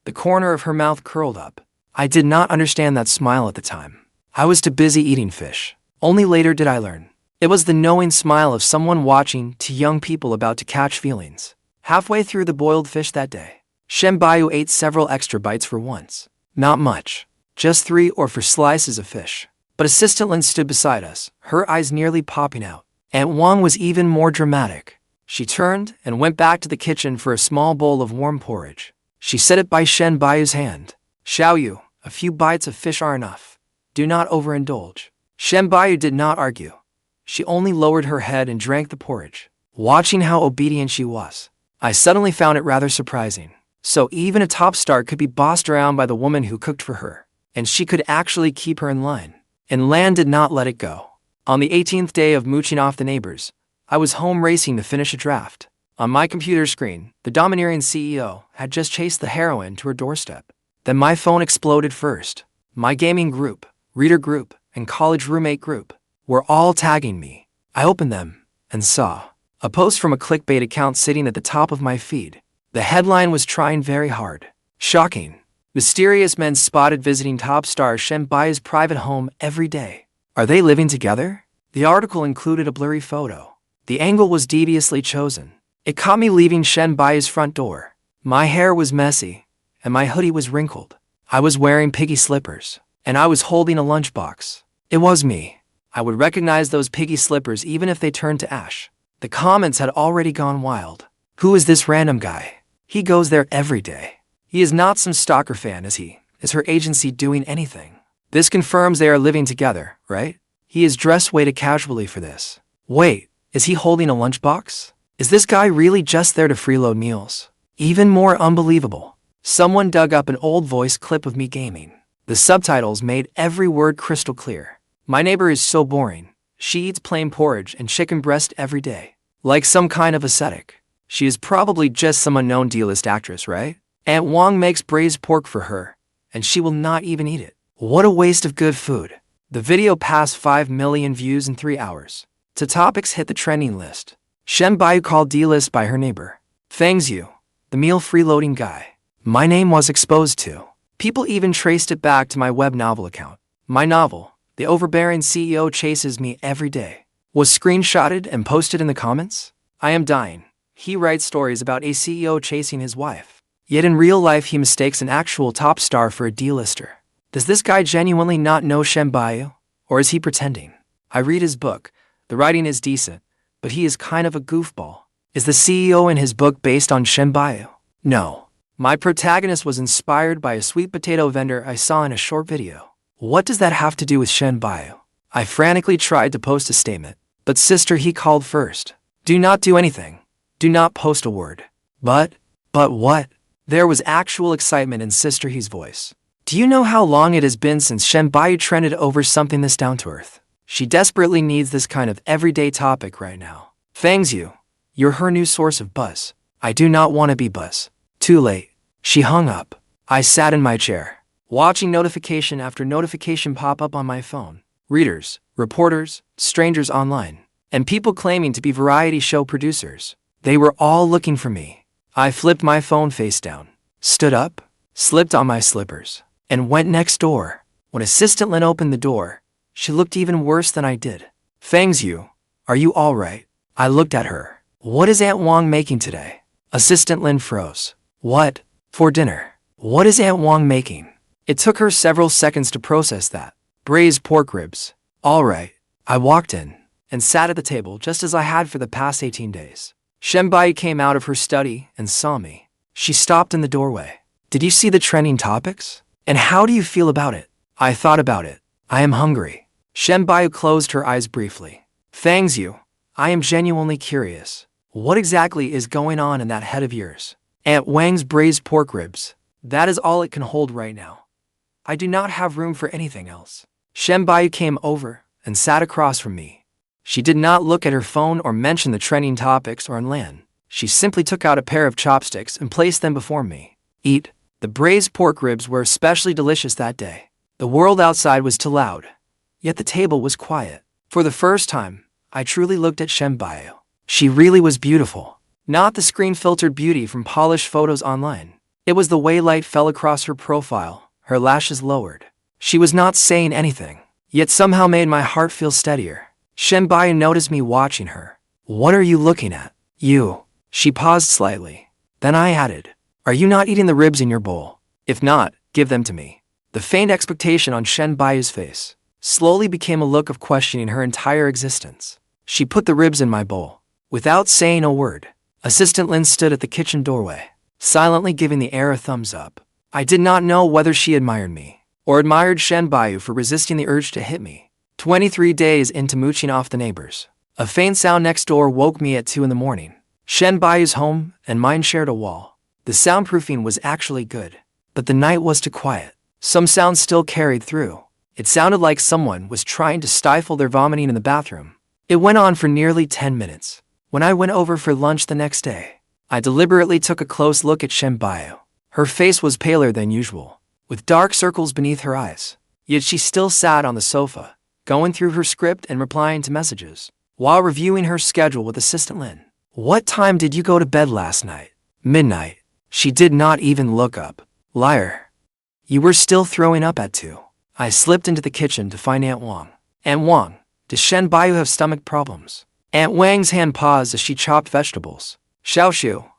The corner of her mouth curled up. I did not understand that smile at the time. I was too busy eating fish. Only later did I learn. It was the knowing smile of someone watching two young people about to catch feelings. Halfway through the boiled fish that day, Shen Buyu ate several extra bites for once. Not much, just 3 or 4 slices of fish. But Assistant Lin stood beside us, her eyes nearly popping out. Aunt Wang was even more dramatic. She turned and went back to the kitchen for a small bowl of warm porridge. She set it by Shen Buyu's hand. Xiaoyu, a few bites of fish are enough. Do not overindulge. Shen Buyu did not argue. She only lowered her head and drank the porridge. Watching how obedient she was, I suddenly found it rather surprising. So even a top star could be bossed around by the woman who cooked for her, and she could actually keep her in line. An Lan did not let it go. On the 18th day of mooching off the neighbors, I was home racing to finish a draft. On my computer screen, the domineering CEO had just chased the heroine to her doorstep. Then my phone exploded first. My gaming group, reader group, and college roommate group were all tagging me. I opened them and saw a post from a clickbait account sitting at the top of my feed. The headline was trying very hard. Shocking. Mysterious men spotted visiting top star Shen Buyu's private home every day. Are they living together? The article included a blurry photo. The angle was deviously chosen. It caught me leaving Shen Buyu's front door. My hair was messy, and my hoodie was wrinkled. I was wearing piggy slippers, and I was holding a lunchbox. It was me. I would recognize those piggy slippers even if they turned to ash. The comments had already gone wild. Who is this random guy? He goes there every day. He is not some stalker fan, is he? Is her agency doing anything? This confirms they are living together, right? He is dressed way too casually for this. Wait, is he holding a lunchbox? Is this guy really just there to freeload meals? Even more unbelievable. Someone dug up an old voice clip of me gaming. The subtitles made every word crystal clear. My neighbor is so boring. She eats plain porridge and chicken breast every day. Like some kind of ascetic. She is probably just some unknown D-list actress, right? Aunt Wang makes braised pork for her, and she will not even eat it. What a waste of good food. The video passed 5 million views in 3 hours. Two topics hit the trending list. Shen Buyu called D-list by her neighbor. Fang Xiu, the meal freeloading guy. My name was exposed to. People even traced it back to my Webnovel account. My novel, The Overbearing CEO Chases Me Every Day, was screenshotted and posted in the comments. I am dying. He writes stories about a CEO chasing his wife. Yet in real life he mistakes an actual top star for a D-lister. Does this guy genuinely not know Shen Buyu? Or is he pretending? I read his book. The writing is decent, but he is kind of a goofball. Is the CEO in his book based on Shen Buyu? No. My protagonist was inspired by a sweet potato vendor I saw in a short video. What does that have to do with Shen Buyu? I frantically tried to post a statement, but sister, he called first. Do not do anything. Do not post a word. But what? There was actual excitement in Sister He's voice. Do you know how long it has been since Shen Buyu trended over something this down to earth? She desperately needs this kind of everyday topic right now. Fang Xiu, you're her new source of buzz. I do not want to be buzz. Too late. She hung up. I sat in my chair, watching notification after notification pop up on my phone. Readers, reporters, strangers online, and people claiming to be variety show producers. They were all looking for me. I flipped my phone face down, stood up, slipped on my slippers, and went next door. When Assistant Lin opened the door, she looked even worse than I did. Fang Xiu, are you all right? I looked at her. What is Aunt Wang making today? Assistant Lin froze. What? For dinner. What is Aunt Wang making? It took her several seconds to process that. Braised pork ribs. All right. I walked in and sat at the table just as I had for the past 18 days. Shen Buyu came out of her study and saw me. She stopped in the doorway. Did you see the trending topics? And how do you feel about it? I thought about it. I am hungry. Shen Buyu closed her eyes briefly. Fang Xiu, I am genuinely curious. What exactly is going on in that head of yours? Aunt Wang's braised pork ribs. That is all it can hold right now. I do not have room for anything else. Shen Buyu came over and sat across from me. She did not look at her phone or mention the trending topics or An Lan. She simply took out a pair of chopsticks and placed them before me. Eat. The braised pork ribs were especially delicious that day. The world outside was too loud, yet the table was quiet. For the first time, I truly looked at Shen Buyu. She really was beautiful. Not the screen-filtered beauty from polished photos online. It was the way light fell across her profile, her lashes lowered. She was not saying anything, yet somehow made my heart feel steadier. Shen Buyu noticed me watching her. What are you looking at? You. She paused slightly. Then I added, are you not eating the ribs in your bowl? If not, give them to me. The faint expectation on Shen Buyu's face slowly became a look of questioning her entire existence. She put the ribs in my bowl. Without saying a word, Assistant Lin stood at the kitchen doorway, silently giving the air a thumbs up. I did not know whether she admired me or admired Shen Buyu for resisting the urge to hit me. 23 days into mooching off the neighbors, a faint sound next door woke me at 2 in the morning. Shen Buyu's home and mine shared a wall. The soundproofing was actually good, but the night was too quiet. Some sounds still carried through. It sounded like someone was trying to stifle their vomiting in the bathroom. It went on for nearly 10 minutes. When I went over for lunch the next day, I deliberately took a close look at Shen Buyu. Her face was paler than usual, with dark circles beneath her eyes. Yet she still sat on the sofa, going through her script and replying to messages, while reviewing her schedule with Assistant Lin. What time did you go to bed last night? Midnight. She did not even look up. Liar. You were still throwing up at 2. I slipped into the kitchen to find Aunt Wang. Aunt Wang, does Shen Buyu have stomach problems? Aunt Wang's hand paused as she chopped vegetables. Xiu,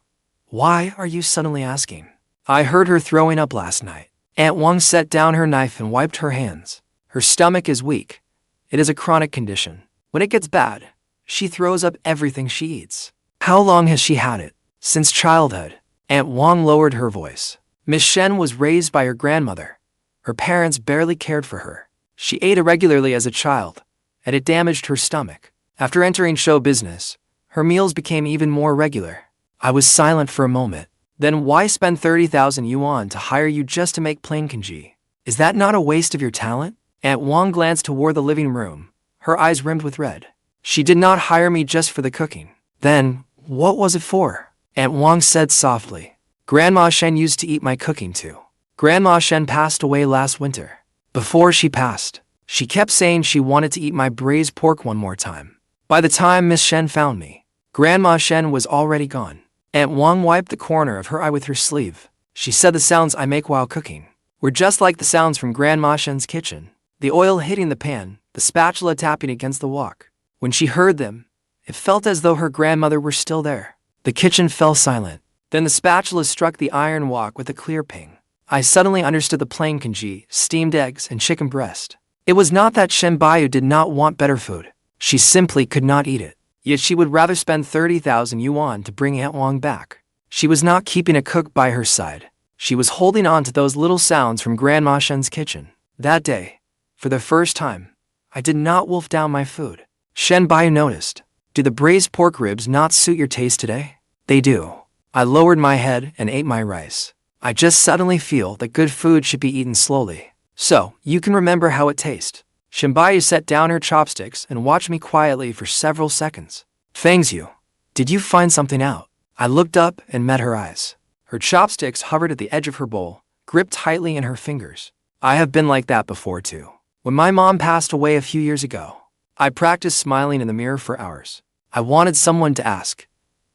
why are you suddenly asking? I heard her throwing up last night. Aunt Wang set down her knife and wiped her hands. Her stomach is weak. It is a chronic condition. When it gets bad, she throws up everything she eats. How long has she had it? Since childhood. Aunt Wang lowered her voice. Miss Shen was raised by her grandmother. Her parents barely cared for her. She ate irregularly as a child, and it damaged her stomach. After entering show business, her meals became even more regular. I was silent for a moment. Then why spend 30,000 yuan to hire you just to make plain congee? Is that not a waste of your talent? Aunt Wang glanced toward the living room, her eyes rimmed with red. She did not hire me just for the cooking. Then, what was it for? Aunt Wang said softly. Grandma Shen used to eat my cooking too. Grandma Shen passed away last winter. Before she passed, she kept saying she wanted to eat my braised pork one more time. By the time Miss Shen found me, Grandma Shen was already gone. Aunt Wang wiped the corner of her eye with her sleeve. She said the sounds I make while cooking were just like the sounds from Grandma Shen's kitchen. The oil hitting the pan, the spatula tapping against the wok. When she heard them, it felt as though her grandmother were still there. The kitchen fell silent. Then the spatula struck the iron wok with a clear ping. I suddenly understood the plain congee, steamed eggs, and chicken breast. It was not that Shen Buyu did not want better food. She simply could not eat it. Yet she would rather spend 30,000 yuan to bring Aunt Wang back. She was not keeping a cook by her side. She was holding on to those little sounds from Grandma Shen's kitchen. That day, For the first time, I did not wolf down my food. Shen Buyu noticed. Do the braised pork ribs not suit your taste today? They do. I lowered my head and ate my rice. I just suddenly feel that good food should be eaten slowly. So, you can remember how it tastes. Shen Buyu set down her chopsticks and watched me quietly for several seconds. Fang Xiu, did you find something out? I looked up and met her eyes. Her chopsticks hovered at the edge of her bowl, gripped tightly in her fingers. I have been like that before too. When my mom passed away a few years ago, I practiced smiling in the mirror for hours. I wanted someone to ask,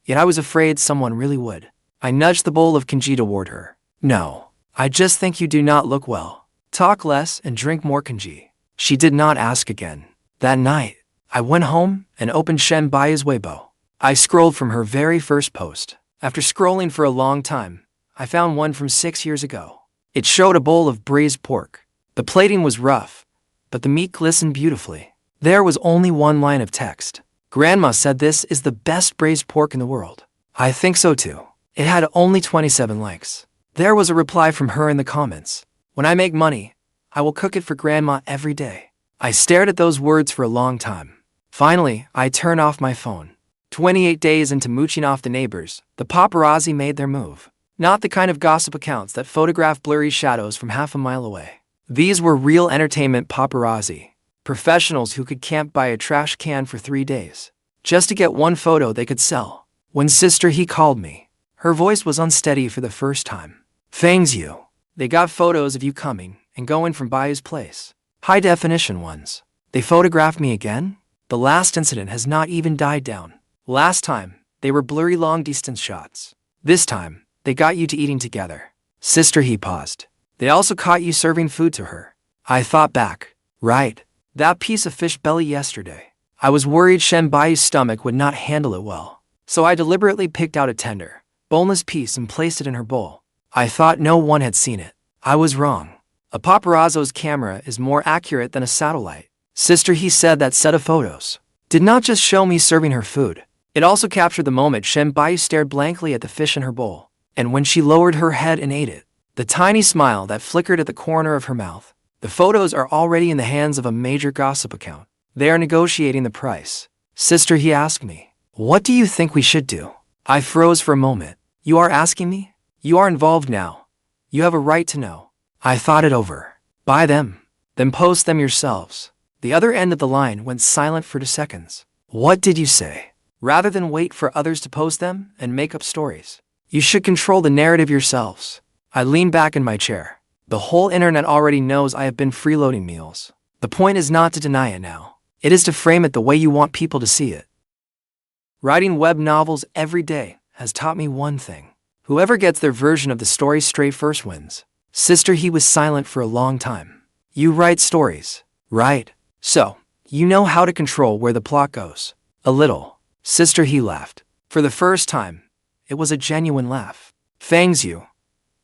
yet I was afraid someone really would. I nudged the bowl of congee toward her. No, I just think you do not look well. Talk less and drink more congee. She did not ask again. That night, I went home and opened Shen Buyu's Weibo. I scrolled from her very first post. After scrolling for a long time, I found one from 6 years ago. It showed a bowl of braised pork. The plating was rough, but the meat glistened beautifully. There was only one line of text. Grandma said this is the best braised pork in the world. I think so too. It had only 27 likes. There was a reply from her in the comments. When I make money, I will cook it for Grandma every day. I stared at those words for a long time. Finally, I turned off my phone. 28 days into mooching off the neighbors, the paparazzi made their move. Not the kind of gossip accounts that photograph blurry shadows from half a mile away. These were real entertainment paparazzi. Professionals who could camp by a trash can for 3 days, just to get one photo they could sell. When Sister He called me, her voice was unsteady for the first time. Fang Xiu, they got photos of you coming and going from Buyu's place. High definition ones. They photographed me again? The last incident has not even died down. Last time, they were blurry long distance shots. This time, they got you to eating together. Sister He paused. They also caught you serving food to her. I thought back. Right. That piece of fish belly yesterday. I was worried Shen Buyu's stomach would not handle it well. So I deliberately picked out a tender, boneless piece and placed it in her bowl. I thought no one had seen it. I was wrong. A paparazzo's camera is more accurate than a satellite. Sister He said that set of photos did not just show me serving her food. It also captured the moment Shen Buyu stared blankly at the fish in her bowl. And when she lowered her head and ate it, the tiny smile that flickered at the corner of her mouth. The photos are already in the hands of a major gossip account. They are negotiating the price. Sister He asked me, what do you think we should do? I froze for a moment. You are asking me? You are involved now. You have a right to know. I thought it over. Buy them. Then post them yourselves. The other end of the line went silent for 2 seconds. What did you say? Rather than wait for others to post them and make up stories, you should control the narrative yourselves. I leaned back in my chair. The whole internet already knows I have been freeloading meals. The point is not to deny it now. It is to frame it the way you want people to see it. Writing web novels every day has taught me one thing. Whoever gets their version of the story straight first wins. Sister He was silent for a long time. You write stories, right? So, you know how to control where the plot goes. A little. Sister He laughed. For the first time, it was a genuine laugh. Fang Xiu,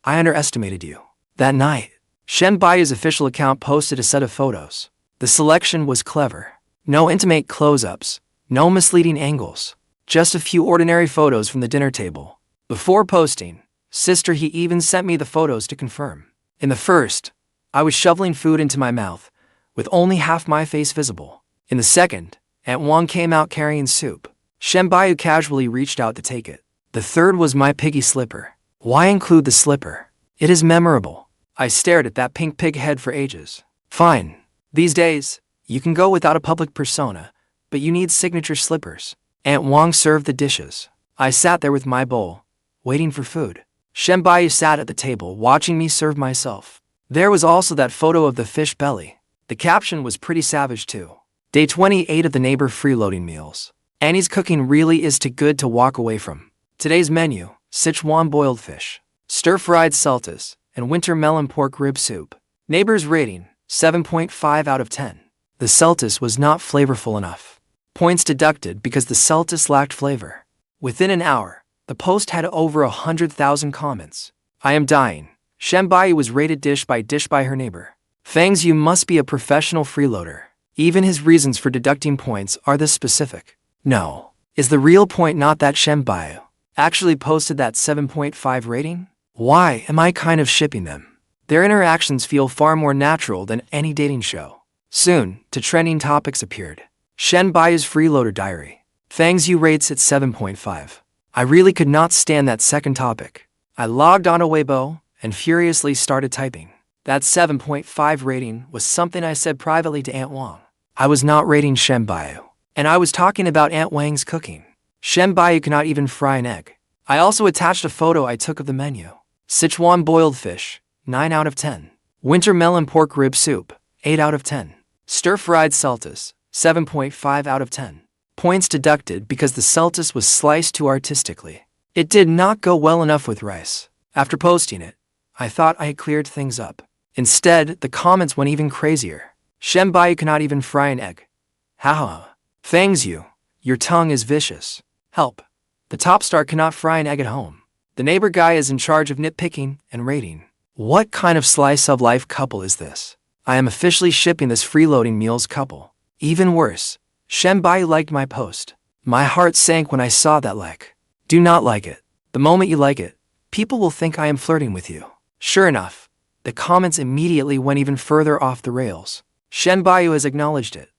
I underestimated you. That night, Shen Buyu's official account posted a set of photos. The selection was clever. No intimate close-ups, no misleading angles, just a few ordinary photos from the dinner table. Before posting, Sister He even sent me the photos to confirm. In the first, I was shoveling food into my mouth, with only half my face visible. In the second, Aunt Wang came out carrying soup. Shen Buyu casually reached out to take it. The third was my piggy slipper. Why include the slipper? It is memorable. I stared at that pink pig head for ages. Fine. These days, you can go without a public persona, but you need signature slippers. Aunt Wang served the dishes. I sat there with my bowl, waiting for food. Shen Buyu sat at the table watching me serve myself. There was also that photo of the fish belly. The caption was pretty savage too. Day 28 of the neighbor freeloading meals. Annie's cooking really is too good to walk away from. Today's menu, Sichuan boiled fish, stir-fried celtas, and winter melon pork rib soup. Neighbor's rating, 7.5 out of 10. The celtas was not flavorful enough. Points deducted because the celtas lacked flavor. Within an hour, the post had over 100,000 comments. I am dying. Shen Buyu was rated dish by her neighbor. Fang Xiu must be a professional freeloader. Even his reasons for deducting points are this specific. No. Is the real point not that Shen Buyu actually posted that 7.5 rating? Why am I kind of shipping them? Their interactions feel far more natural than any dating show. Soon, two trending topics appeared. Shen Buyu's freeloader diary. Fang Xiu rates at 7.5. I really could not stand that second topic. I logged onto Weibo and furiously started typing. That 7.5 rating was something I said privately to Aunt Wang. I was not rating Shen Buyu, and I was talking about Aunt Wang's cooking. Shen Buyu cannot even fry an egg. I also attached a photo I took of the menu. Sichuan boiled fish, 9 out of 10. Winter melon pork rib soup, 8 out of 10. Stir-fried celtus, 7.5 out of 10. Points deducted because the celtus was sliced too artistically. It did not go well enough with rice. After posting it, I thought I had cleared things up. Instead, the comments went even crazier. Shen Buyu cannot even fry an egg. Haha. Fang Xiu, your tongue is vicious. Help. The top star cannot fry an egg at home. The neighbor guy is in charge of nitpicking and rating. What kind of slice of life couple is this? I am officially shipping this freeloading meals couple. Even worse, Shen Buyu liked my post. My heart sank when I saw that like. Do not like it. The moment you like it, people will think I am flirting with you. Sure enough, the comments immediately went even further off the rails. Shen Buyu has acknowledged it,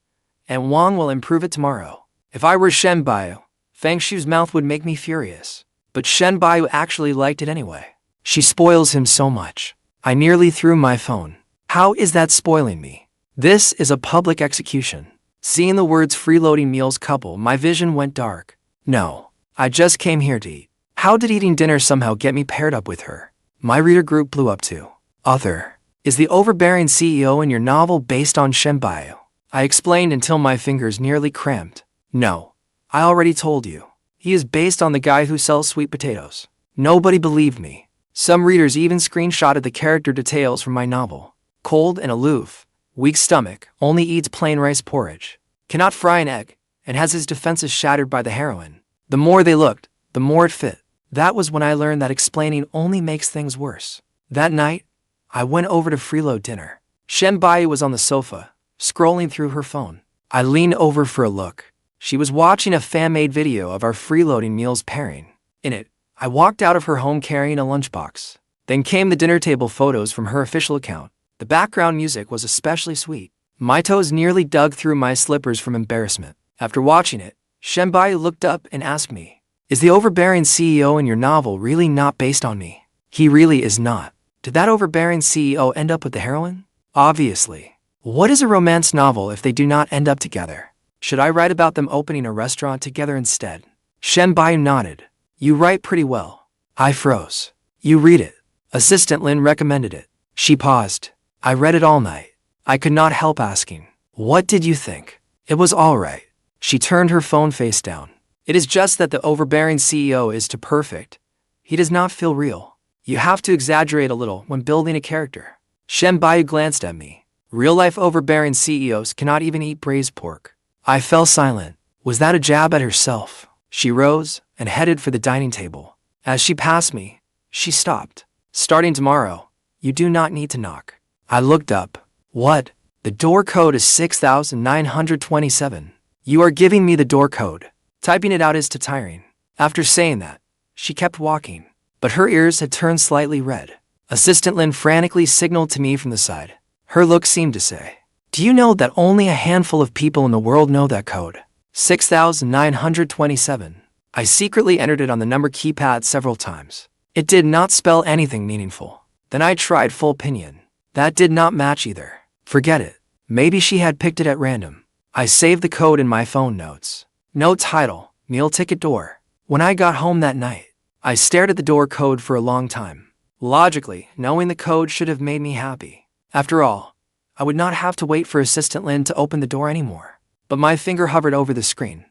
and Wang will improve it tomorrow. If I were Shen Buyu, Fang Xiu's mouth would make me furious. But Shen Buyu actually liked it anyway. She spoils him so much. I nearly threw my phone. How is that spoiling me? This is a public execution. Seeing the words freeloading meals couple, my vision went dark. No, I just came here to eat. How did eating dinner somehow get me paired up with her? My reader group blew up too. Author, is the overbearing CEO in your novel based on Shen Buyu? I explained until my fingers nearly cramped. No, I already told you. He is based on the guy who sells sweet potatoes. Nobody believed me. Some readers even screenshotted the character details from my novel. Cold and aloof, weak stomach, only eats plain rice porridge, cannot fry an egg, and has his defenses shattered by the heroin. The more they looked, the more it fit. That was when I learned that explaining only makes things worse. That night, I went over to freeload dinner. Shen Buyu was on the sofa, scrolling through her phone. I leaned over for a look. She was watching a fan-made video of our freeloading meals pairing. In it, I walked out of her home carrying a lunchbox. Then came the dinner table photos from her official account. The background music was especially sweet. My toes nearly dug through my slippers from embarrassment. After watching it, Shen Buyu looked up and asked me, "Is the overbearing CEO in your novel really not based on me?" He really is not. Did that overbearing CEO end up with the heroine? Obviously. What is a romance novel if they do not end up together? Should I write about them opening a restaurant together instead? Shen Buyu nodded. You write pretty well. I froze. You read it. Assistant Lin recommended it. She paused. I read it all night. I could not help asking, what did you think? It was all right. She turned her phone face down. It is just that the overbearing CEO is too perfect. He does not feel real. You have to exaggerate a little when building a character. Shen Buyu glanced at me. Real-life overbearing CEOs cannot even eat braised pork. I fell silent. Was that a jab at herself? She rose and headed for the dining table. As she passed me, she stopped. Starting tomorrow, you do not need to knock. I looked up. What? The door code is 6927. You are giving me the door code. Typing it out is too tiring. After saying that, she kept walking, but her ears had turned slightly red. Assistant Lin frantically signaled to me from the side. Her look seemed to say, do you know that only a handful of people in the world know that code? 6927. I secretly entered it on the number keypad several times. It did not spell anything meaningful. Then I tried full pinyin. That did not match either. Forget it. Maybe she had picked it at random. I saved the code in my phone notes. Note title, meal ticket door. When I got home that night, I stared at the door code for a long time. Logically, knowing the code should have made me happy. After all, I would not have to wait for Assistant Lin to open the door anymore. But my finger hovered over the screen.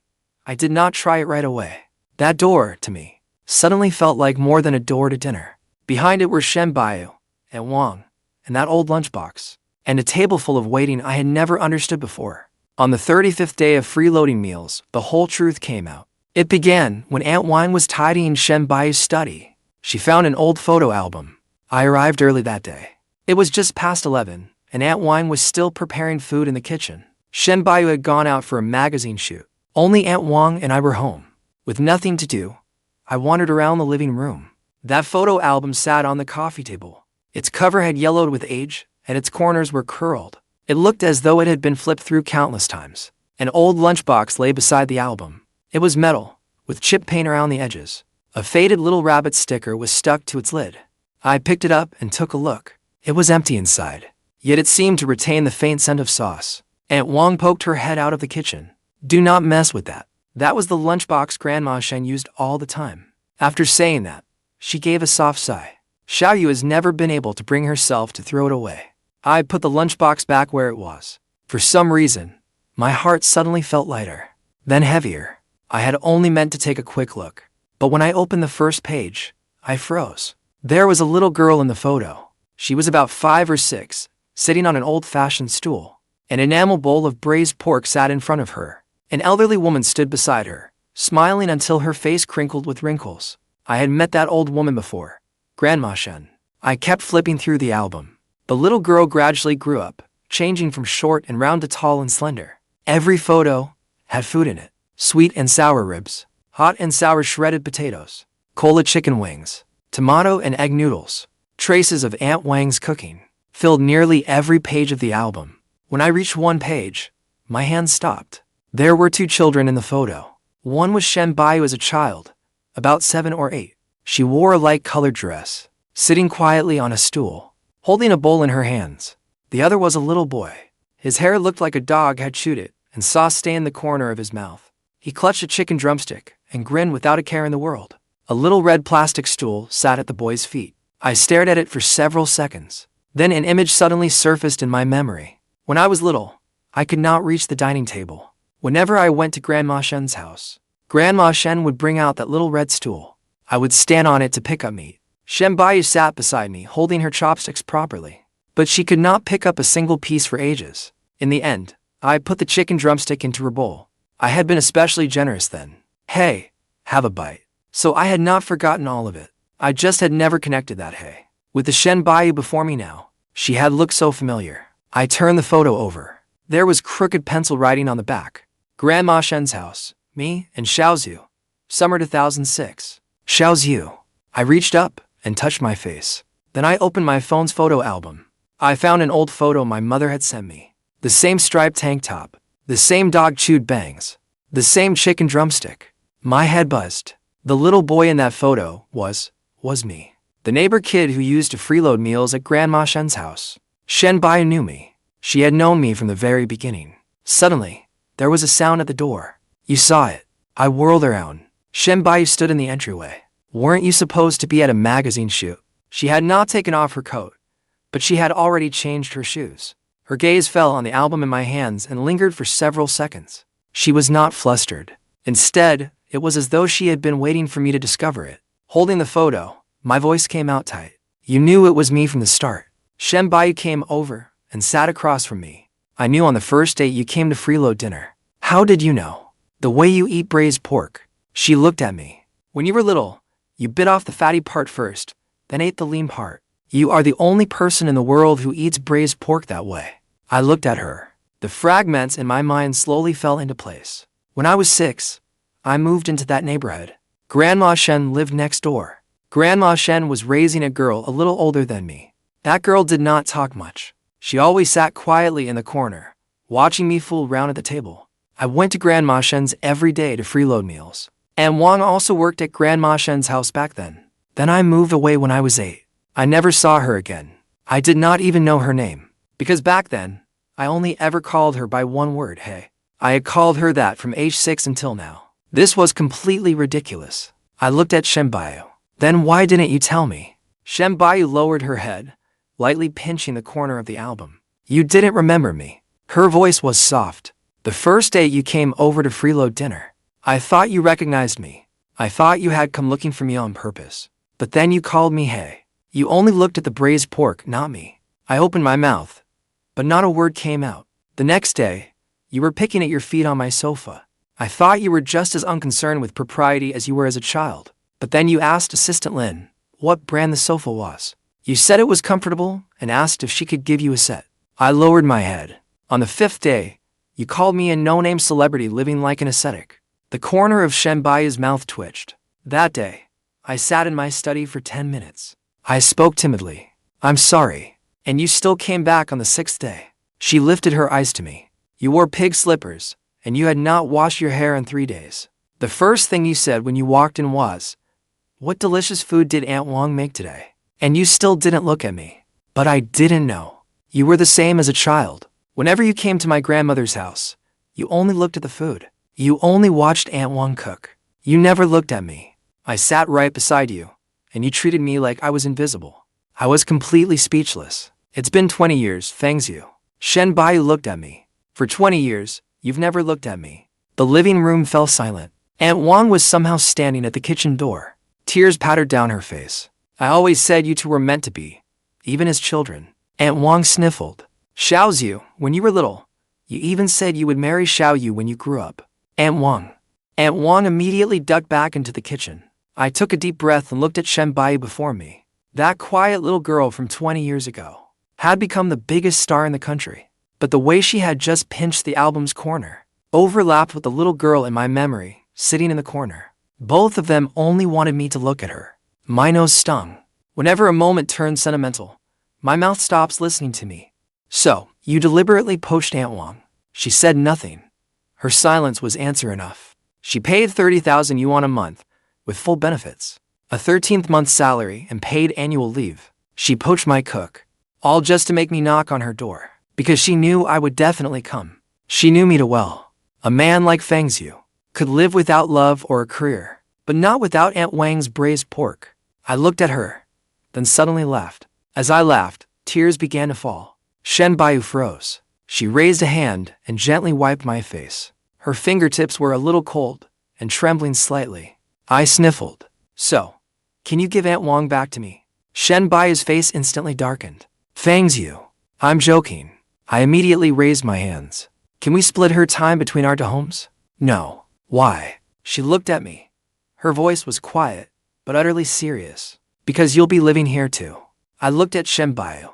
I did not try it right away. That door, to me, suddenly felt like more than a door to dinner. Behind it were Shen Buyu and Wang, and that old lunchbox, and a table full of waiting I had never understood before. On the 35th day of freeloading meals, the whole truth came out. It began when Aunt Wang was tidying Shen Buyu's study. She found an old photo album. I arrived early that day. It was just past 11, and Aunt Wang was still preparing food in the kitchen. Shen Buyu had gone out for a magazine shoot. Only Aunt Wang and I were home. With nothing to do, I wandered around the living room. That photo album sat on the coffee table. Its cover had yellowed with age, and its corners were curled. It looked as though it had been flipped through countless times. An old lunchbox lay beside the album. It was metal, with chip paint around the edges. A faded little rabbit sticker was stuck to its lid. I picked it up and took a look. It was empty inside, yet it seemed to retain the faint scent of sauce. Aunt Wang poked her head out of the kitchen. "Do not mess with that. That was the lunchbox Grandma Shen used all the time." After saying that, she gave a soft sigh. Xiaoyu has never been able to bring herself to throw it away. I put the lunchbox back where it was. For some reason, my heart suddenly felt lighter, then heavier. I had only meant to take a quick look, but when I opened the first page, I froze. There was a little girl in the photo. She was about 5 or 6, sitting on an old-fashioned stool. An enamel bowl of braised pork sat in front of her. An elderly woman stood beside her, smiling until her face crinkled with wrinkles. I had met that old woman before, Grandma Shen. I kept flipping through the album. The little girl gradually grew up, changing from short and round to tall and slender. Every photo had food in it: sweet and sour ribs, hot and sour shredded potatoes, cola chicken wings, tomato and egg noodles. Traces of Aunt Wang's cooking filled nearly every page of the album. When I reached one page, my hand stopped. There were 2 children in the photo. One was Shen Buyu as a child, about 7 or 8. She wore a light-colored dress, sitting quietly on a stool, holding a bowl in her hands. The other was a little boy. His hair looked like a dog had chewed it, and sauce stained the corner of his mouth. He clutched a chicken drumstick and grinned without a care in the world. A little red plastic stool sat at the boy's feet. I stared at it for several seconds. Then an image suddenly surfaced in my memory. When I was little, I could not reach the dining table. Whenever I went to Grandma Shen's house, Grandma Shen would bring out that little red stool. I would stand on it to pick up meat. Shen Buyu sat beside me, holding her chopsticks properly, but she could not pick up a single piece for ages. In the end, I put the chicken drumstick into her bowl. I had been especially generous then. "Hey, have a bite." So I had not forgotten all of it. I just had never connected that hey. With the Shen Buyu before me now, she had looked so familiar. I turned the photo over. There was crooked pencil writing on the back. Grandma Shen's house, me, and Xiaoyu. Summer 2006. Xiaoyu. I reached up and touched my face. Then I opened my phone's photo album. I found an old photo my mother had sent me. The same striped tank top. The same dog-chewed bangs. The same chicken drumstick. My head buzzed. The little boy in that photo was me. The neighbor kid who used to freeload meals at Grandma Shen's house. Shen Buyu knew me. She had known me from the very beginning. Suddenly, there was a sound at the door. "You saw it." I whirled around. Shen Buyu stood in the entryway. "Weren't you supposed to be at a magazine shoot?" She had not taken off her coat, but she had already changed her shoes. Her gaze fell on the album in my hands and lingered for several seconds. She was not flustered. Instead, it was as though she had been waiting for me to discover it. Holding the photo, my voice came out tight. "You knew it was me from the start." Shen Buyu came over and sat across from me. "I knew on the first date you came to freeload dinner." "How did you know?" "The way you eat braised pork." She looked at me. "When you were little, you bit off the fatty part first, then ate the lean part. You are the only person in the world who eats braised pork that way." I looked at her. The fragments in my mind slowly fell into place. When I was 6, I moved into that neighborhood. Grandma Shen lived next door. Grandma Shen was raising a girl a little older than me. That girl did not talk much. She always sat quietly in the corner, watching me fool around at the table. I went to Grandma Shen's every day to freeload meals. And Wang also worked at Grandma Shen's house back then. Then I moved away when I was 8. I never saw her again. I did not even know her name. Because back then, I only ever called her by one word, hey. I had called her that from age 6 until now. This was completely ridiculous. I looked at Shen Buyu. "Then why didn't you tell me?" Shen Buyu lowered her head, lightly pinching the corner of the album. "You didn't remember me." Her voice was soft. "The first day you came over to freeload dinner, I thought you recognized me. I thought you had come looking for me on purpose. But then you called me hey. You only looked at the braised pork, not me." I opened my mouth, but not a word came out. "The next day, you were picking at your feet on my sofa. I thought you were just as unconcerned with propriety as you were as a child. But then you asked Assistant Lin what brand the sofa was. You said it was comfortable and asked if she could give you a set. I lowered my head. On the 5th day, you called me a no-name celebrity living like an ascetic." The corner of Shen Buyu's mouth twitched. That day, I sat in my study for 10 minutes. I spoke timidly. "I'm sorry." "And you still came back on the 6th day." She lifted her eyes to me. You wore pig slippers, and you had not washed your hair in 3 days. The first thing you said when you walked in was, "What delicious food did Aunt Wang make today?" And you still didn't look at me. But I didn't know. You were the same as a child. Whenever you came to my grandmother's house, you only looked at the food. You only watched Aunt Wang cook. You never looked at me. I sat right beside you, and you treated me like I was invisible. I was completely speechless. It's been 20 years, Fang Xiu. Shen Buyu looked at me. For 20 years, you've never looked at me. The living room fell silent. Aunt Wang was somehow standing at the kitchen door. Tears pattered down her face. I always said you two were meant to be, even as children. Aunt Wang sniffled. Xiao Xiu, when you were little, you even said you would marry Xiao Yu when you grew up. Aunt Wang. Aunt Wang immediately ducked back into the kitchen. I took a deep breath and looked at Shen Buyu before me. That quiet little girl from 20 years ago had become the biggest star in the country. But the way she had just pinched the album's corner overlapped with the little girl in my memory, sitting in the corner. Both of them only wanted me to look at her. My nose stung. Whenever a moment turns sentimental, my mouth stops listening to me. So, you deliberately poached Aunt Wang. She said nothing. Her silence was answer enough. She paid 30,000 yuan a month, with full benefits, a 13th month salary, and paid annual leave. She poached my cook, all just to make me knock on her door, because she knew I would definitely come. She knew me too well. A man like Fang Xiu could live without love or a career, but not without Aunt Wang's braised pork. I looked at her, then suddenly laughed. As I laughed, tears began to fall. Shen Buyu froze. She raised a hand and gently wiped my face. Her fingertips were a little cold and trembling slightly. I sniffled. So, can you give Aunt Wang back to me? Shen Buyu's face instantly darkened. Fang Xiu, I'm joking. I immediately raised my hands. Can we split her time between our two homes? No. Why? She looked at me. Her voice was quiet, but utterly serious. Because you'll be living here too. I looked at Shen Buyu.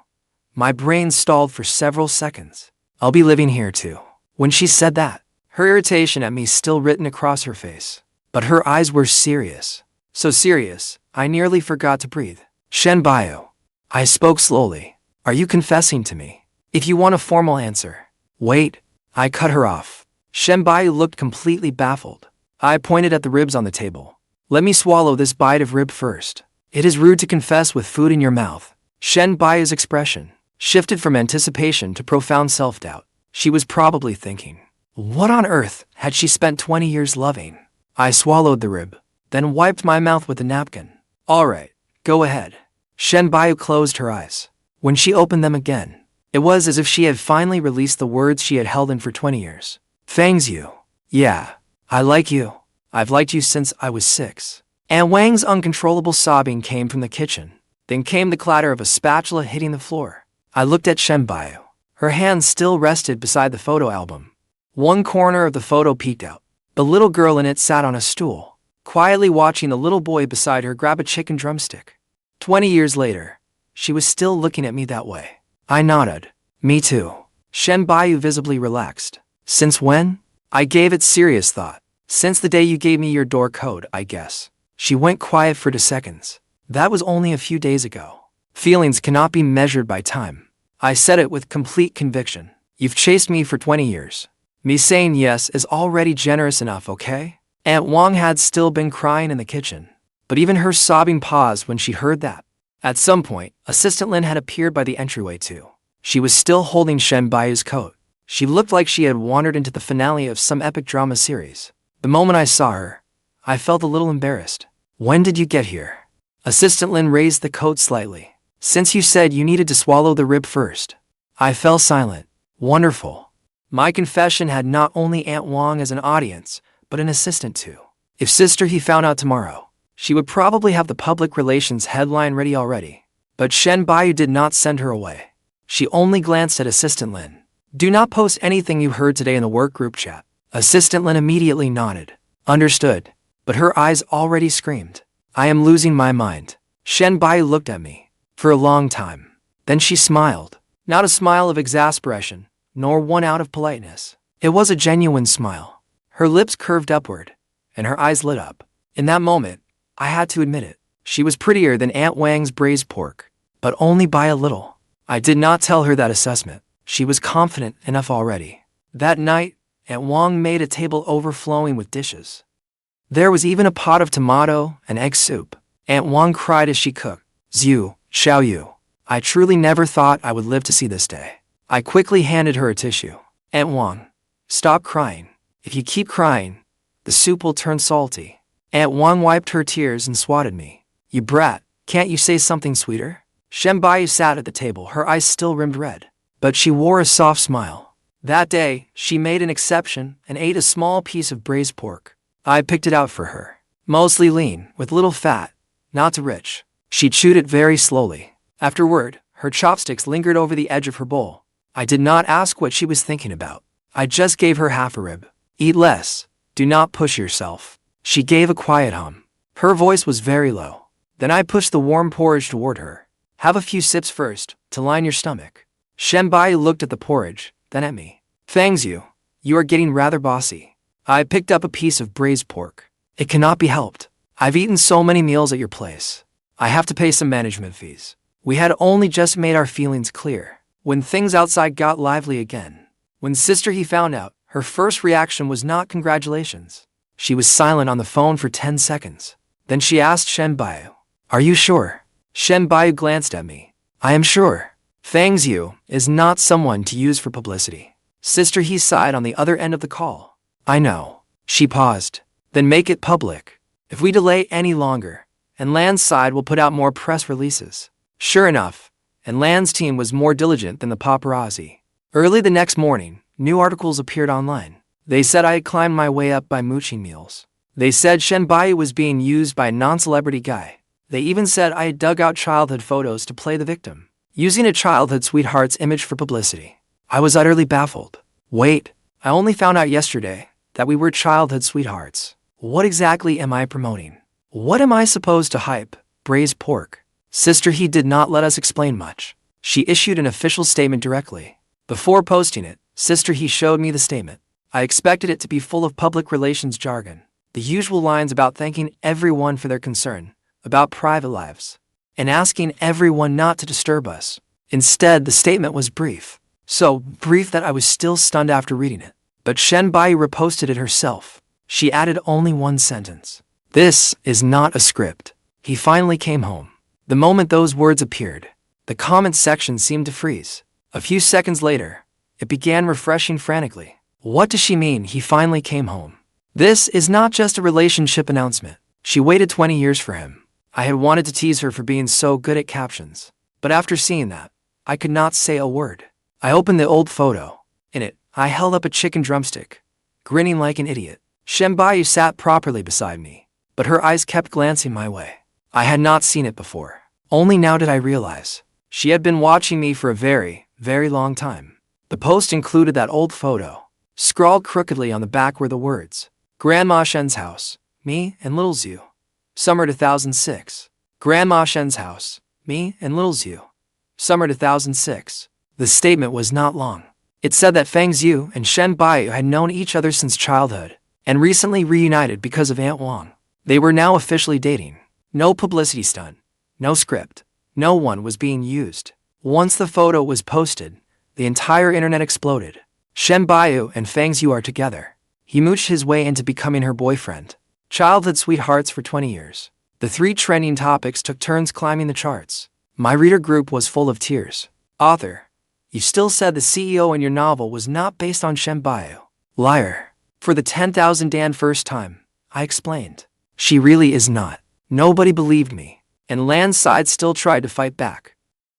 My brain stalled for several seconds. I'll be living here too. When she said that, her irritation at me still written across her face. But her eyes were serious. So serious, I nearly forgot to breathe. Shen Buyu. I spoke slowly. Are you confessing to me? If you want a formal answer. Wait. I cut her off. Shen Buyu looked completely baffled. I pointed at the ribs on the table. Let me swallow this bite of rib first. It is rude to confess with food in your mouth. Shen Buyu's expression shifted from anticipation to profound self-doubt. She was probably thinking, what on earth had she spent 20 years loving? I swallowed the rib, then wiped my mouth with a napkin. All right, go ahead. Shen Buyu closed her eyes. When she opened them again, it was as if she had finally released the words she had held in for 20 years. Fang Xiu. Yeah, I like you. I've liked you since I was 6. Aunt Wang's uncontrollable sobbing came from the kitchen. Then came the clatter of a spatula hitting the floor. I looked at Shen Buyu. Her hand still rested beside the photo album. One corner of the photo peeked out. The little girl in it sat on a stool, quietly watching the little boy beside her grab a chicken drumstick. 20 years later, she was still looking at me that way. I nodded. Me too. Shen Buyu visibly relaxed. Since when? I gave it serious thought. Since the day you gave me your door code, I guess. She went quiet for 2 seconds. That was only a few days ago. Feelings cannot be measured by time. I said it with complete conviction. You've chased me for 20 years. Me saying yes is already generous enough, okay? Aunt Wang had still been crying in the kitchen, but even her sobbing paused when she heard that. At some point, Assistant Lin had appeared by the entryway too. She was still holding Shen Buyu's coat. She looked like she had wandered into the finale of some epic drama series. The moment I saw her, I felt a little embarrassed. When did you get here? Assistant Lin raised the coat slightly. Since you said you needed to swallow the rib first. I fell silent. Wonderful. My confession had not only Aunt Wang as an audience, but an assistant too. If Sister He found out tomorrow, she would probably have the public relations headline ready already. But Shen Buyu did not send her away. She only glanced at Assistant Lin. Do not post anything you heard today in the work group chat. Assistant Lin immediately nodded. Understood. But her eyes already screamed. I am losing my mind. Shen Buyu looked at me. For a long time. Then she smiled. Not a smile of exasperation, nor one out of politeness. It was a genuine smile. Her lips curved upward, and her eyes lit up. In that moment, I had to admit it. She was prettier than Aunt Wang's braised pork, but only by a little. I did not tell her that assessment. She was confident enough already. That night, Aunt Wang made a table overflowing with dishes. There was even a pot of tomato and egg soup. Aunt Wang cried as she cooked. Xiu, Xiaoyu, I truly never thought I would live to see this day. I quickly handed her a tissue. Aunt Wang, stop crying. If you keep crying, the soup will turn salty. Aunt Wang wiped her tears and swatted me. You brat, can't you say something sweeter? Shen Buyu sat at the table, her eyes still rimmed red. But she wore a soft smile. That day, she made an exception and ate a small piece of braised pork. I picked it out for her. Mostly lean, with little fat, not too rich. She chewed it very slowly. Afterward, her chopsticks lingered over the edge of her bowl. I did not ask what she was thinking about. I just gave her half a rib. Eat less. Do not push yourself. She gave a quiet hum. Her voice was very low. Then I pushed the warm porridge toward her. Have a few sips first, to line your stomach. Shen Buyu looked at the porridge, then at me. Fang Xiu, you are getting rather bossy. I picked up a piece of braised pork. It cannot be helped. I've eaten so many meals at your place. I have to pay some management fees. We had only just made our feelings clear when things outside got lively again. When Sister He found out, her first reaction was not congratulations. She was silent on the phone for 10 seconds. Then she asked Shen Buyu, Are you sure? Shen Buyu glanced at me. I am sure. Fang Xiu is not someone to use for publicity. Sister He sighed on the other end of the call. I know. She paused. Then make it public. If we delay any longer, An Lan's side will put out more press releases. Sure enough, An Lan's team was more diligent than the paparazzi. Early the next morning, new articles appeared online. They said I had climbed my way up by Mooching-Meals. They said Shen Buyu was being used by a non-celebrity guy. They even said I had dug out childhood photos to play the victim, using a childhood sweetheart's image for publicity. I was utterly baffled. Wait, I only found out yesterday that we were childhood sweethearts. What exactly am I promoting? What am I supposed to hype? Braised pork. Sister He did not let us explain much. She issued an official statement directly. Before posting it, Sister He showed me the statement. I expected it to be full of public relations jargon, the usual lines about thanking everyone for their concern about private lives, and asking everyone not to disturb us. Instead, the statement was brief. So brief that I was still stunned after reading it. But Shen Buyu reposted it herself. She added only one sentence. This is not a script. He finally came home. The moment those words appeared, the comment section seemed to freeze. A few seconds later, it began refreshing frantically. What does she mean he finally came home? This is not just a relationship announcement. She waited 20 years for him. I had wanted to tease her for being so good at captions. But after seeing that, I could not say a word. I opened the old photo. In it, I held up a chicken drumstick, grinning like an idiot. Shen Buyu sat properly beside me, but her eyes kept glancing my way. I had not seen it before. Only now did I realize. She had been watching me for a very, very long time. The post included that old photo. Scrawled crookedly on the back were the words, Grandma Shen's house, me and little Xiu. Summer 2006. Grandma Shen's house, me and little Xiu. Summer 2006. The statement was not long. It said that Fang Xiu and Shen Buyu had known each other since childhood, and recently reunited because of Aunt Wang. They were now officially dating. No publicity stunt. No script. No one was being used. Once the photo was posted, the entire internet exploded. Shen Buyu and Fang Xiu are together. He mooched his way into becoming her boyfriend. Childhood sweethearts for 20 years. The 3 trending topics took turns climbing the charts. My reader group was full of tears. Author, you still said the CEO in your novel was not based on Shen Buyu. Liar. For the 10,000th time, I explained. She really is not. Nobody believed me, and Lan's side still tried to fight back.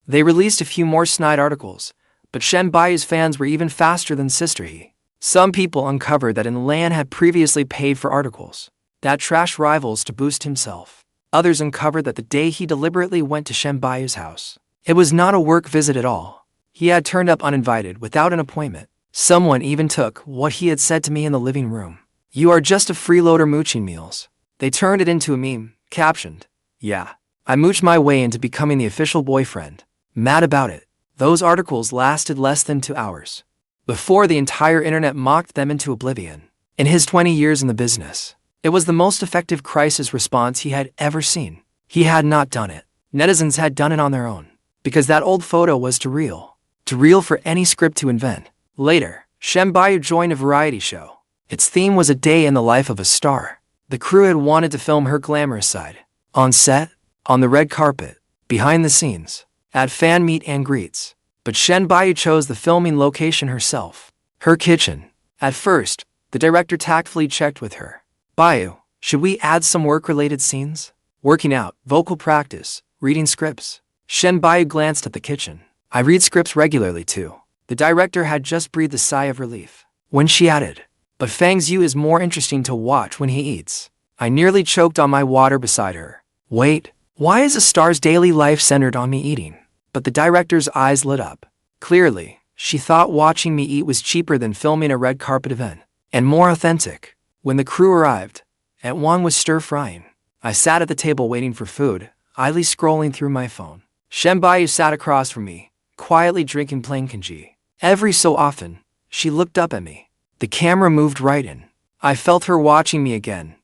They released a few more snide articles, but Shen Buyu's fans were even faster than Sister He. Some people uncovered that An Lan had previously paid for articles that trashed rivals to boost himself. Others uncovered that the day he deliberately went to Shen Buyu's house, it was not a work visit at all. He had turned up uninvited without an appointment. Someone even took what he had said to me in the living room. You are just a freeloader Mooching-Meals. They turned it into a meme, captioned, yeah, I mooched my way into becoming the official boyfriend. Mad about it. Those articles lasted less than 2 hours before the entire internet mocked them into oblivion. In his 20 years in the business, it was the most effective crisis response he had ever seen. He had not done it. Netizens had done it on their own, because that old photo was too real. too real for any script to invent. Later, Shen Buyu joined a variety show. Its theme was a day in the life of a star. The crew had wanted to film her glamorous side. On set, on the red carpet, behind the scenes, at fan meet and greets. But Shen Buyu chose the filming location herself. Her kitchen. At first, the director tactfully checked with her. Buyu, should we add some work-related scenes? Working out, vocal practice, reading scripts. Shen Buyu glanced at the kitchen. I read scripts regularly too. The director had just breathed a sigh of relief. When she added, but Fang Xiu is more interesting to watch when he eats. I nearly choked on my water beside her. Wait, why is a star's daily life centered on me eating? But the director's eyes lit up. Clearly, she thought watching me eat was cheaper than filming a red carpet event, and more authentic. When the crew arrived, Aunt Wang was stir-frying. I sat at the table waiting for food, idly scrolling through my phone. Shen Buyu sat across from me, quietly drinking plain congee. Every so often, she looked up at me. The camera moved right in. I felt her watching me again,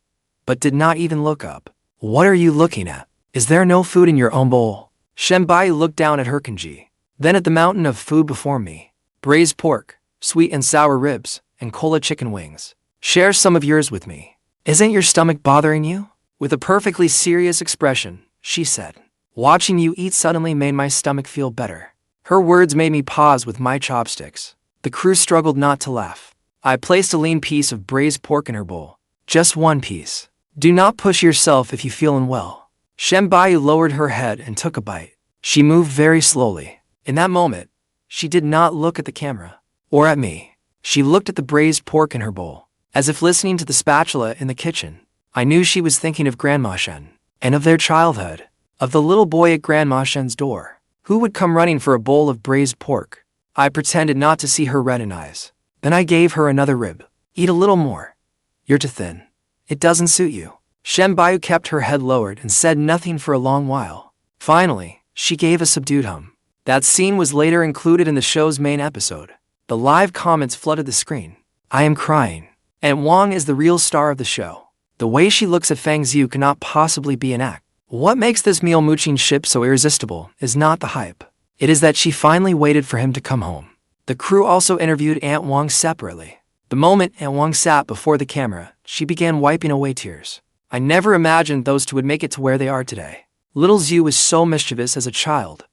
but did not even look up. What are you looking at? Is there no food in your own bowl? Shen Buyu looked down at her congee, then at the mountain of food before me. Braised pork, sweet and sour ribs, and cola chicken wings. Share some of yours with me. Isn't your stomach bothering you? With a perfectly serious expression, she said. Watching you eat suddenly made my stomach feel better. Her words made me pause with my chopsticks. The crew struggled not to laugh. I placed a lean piece of braised pork in her bowl. Just one piece. Do not push yourself if you feel unwell. Shen Buyu lowered her head and took a bite. She moved very slowly. In that moment, she did not look at the camera or at me. She looked at the braised pork in her bowl, as if listening to the spatula in the kitchen. I knew she was thinking of Grandma Shen and of their childhood, of the little boy at Grandma Shen's door, who would come running for a bowl of braised pork. I pretended not to see her redden eyes. Then I gave her another rib. Eat a little more. You're too thin. It doesn't suit you. Shen Buyu kept her head lowered and said nothing for a long while. Finally, she gave a subdued hum. That scene was later included in the show's main episode. The live comments flooded the screen. I am crying. Aunt Wang is the real star of the show. The way she looks at Fang Xiu cannot possibly be an act. What makes this Meal-Mooching ship so irresistible is not the hype. It is that she finally waited for him to come home. The crew also interviewed Aunt Wang separately. The moment Aunt Wang sat before the camera, she began wiping away tears. I never imagined those two would make it to where they are today. Little Xiu was so mischievous as a child.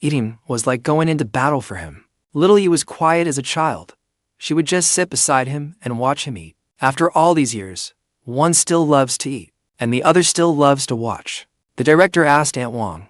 Eating was like going into battle for him. Little Yu was quiet as a child. She would just sit beside him and watch him eat. After all these years, one still loves to eat, and the other still loves to watch. The director asked Aunt Wang,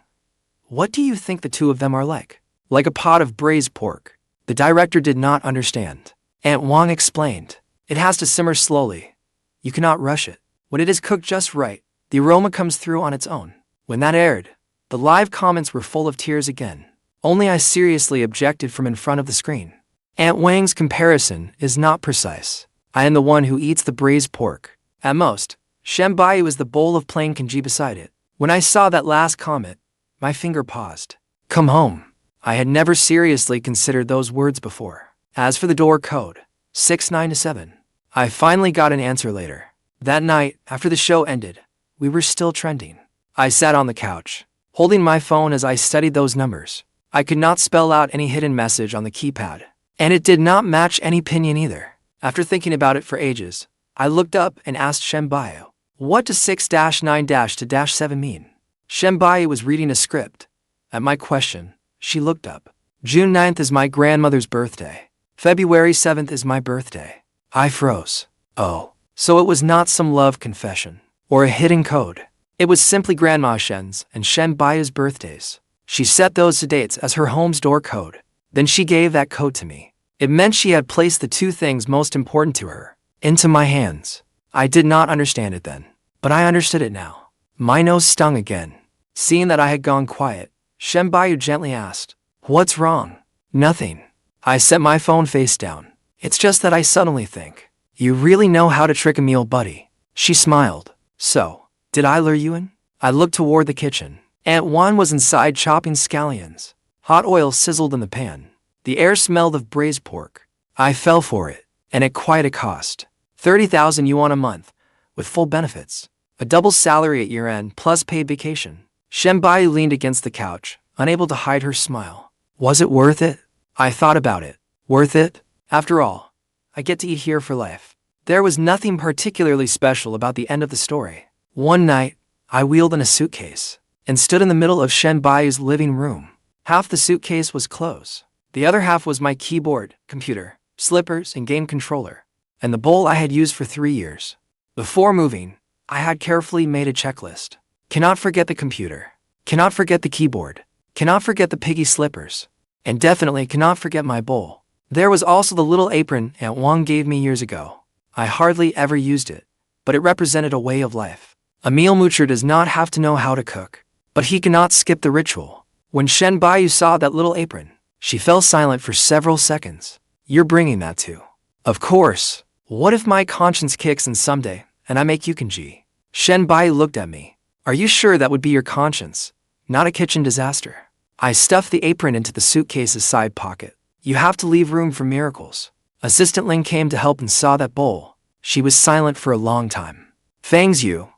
"What do you think the two of them are like?" Like a pot of braised pork. The director did not understand. Aunt Wang explained, "It has to simmer slowly. You cannot rush it. When it is cooked just right, the aroma comes through on its own." When that aired, the live comments were full of tears again. Only I seriously objected from in front of the screen. Aunt Wang's comparison is not precise. I am the one who eats the braised pork. At most, Shen Buyu is the bowl of plain congee beside it. When I saw that last comment, my finger paused. Come home. I had never seriously considered those words before. As for the door code, 6927, I finally got an answer later. That night, after the show ended, we were still trending. I sat on the couch, holding my phone as I studied those numbers. I could not spell out any hidden message on the keypad, and it did not match any pinyin either. After thinking about it for ages, I looked up and asked Shen Buyu, "What does 6-9-to-7 mean?" Shen Buyu was reading a script. At my question, she looked up. June 9th is my grandmother's birthday. February 7th is my birthday. I froze. Oh, so it was not some love confession or a hidden code. It was simply Grandma Shen's and Shen Buyu's birthdays. She set those dates as her home's door code. Then she gave that code to me. It meant she had placed the two things most important to her into my hands. I did not understand it then, but I understood it now. My nose stung again. Seeing that I had gone quiet, Shen Buyu gently asked, "What's wrong?" "Nothing." I set my phone face down. "It's just that I suddenly think, you really know how to trick a meal buddy." She smiled. "So, did I lure you in?" I looked toward the kitchen. Aunt Wan was inside chopping scallions. Hot oil sizzled in the pan. The air smelled of braised pork. I fell for it, and at quite a cost. 30,000 yuan a month, with full benefits. A double salary at year-end plus paid vacation. Shen Buyu leaned against the couch, unable to hide her smile. Was it worth it? I thought about it. Worth it? After all, I get to eat here for life. There was nothing particularly special about the end of the story. One night, I wheeled in a suitcase and stood in the middle of Shen Buyu's living room. Half the suitcase was clothes. The other half was my keyboard, computer, slippers, and game controller, and the bowl I had used for 3 years. Before moving, I had carefully made a checklist. Cannot forget the computer. Cannot forget the keyboard. Cannot forget the piggy slippers. And definitely cannot forget my bowl. There was also the little apron Aunt Wang gave me years ago. I hardly ever used it, but it represented a way of life. A meal moocher does not have to know how to cook, but he cannot skip the ritual. When Shen Buyu saw that little apron, she fell silent for several seconds. You're bringing that too. Of course. What if my conscience kicks in someday and I make yukanji? Shen Buyu looked at me. Are you sure that would be your conscience, not a kitchen disaster? I stuffed the apron into the suitcase's side pocket. You have to leave room for miracles. Assistant Ling came to help and saw that bowl. She was silent for a long time. Fang Xiu,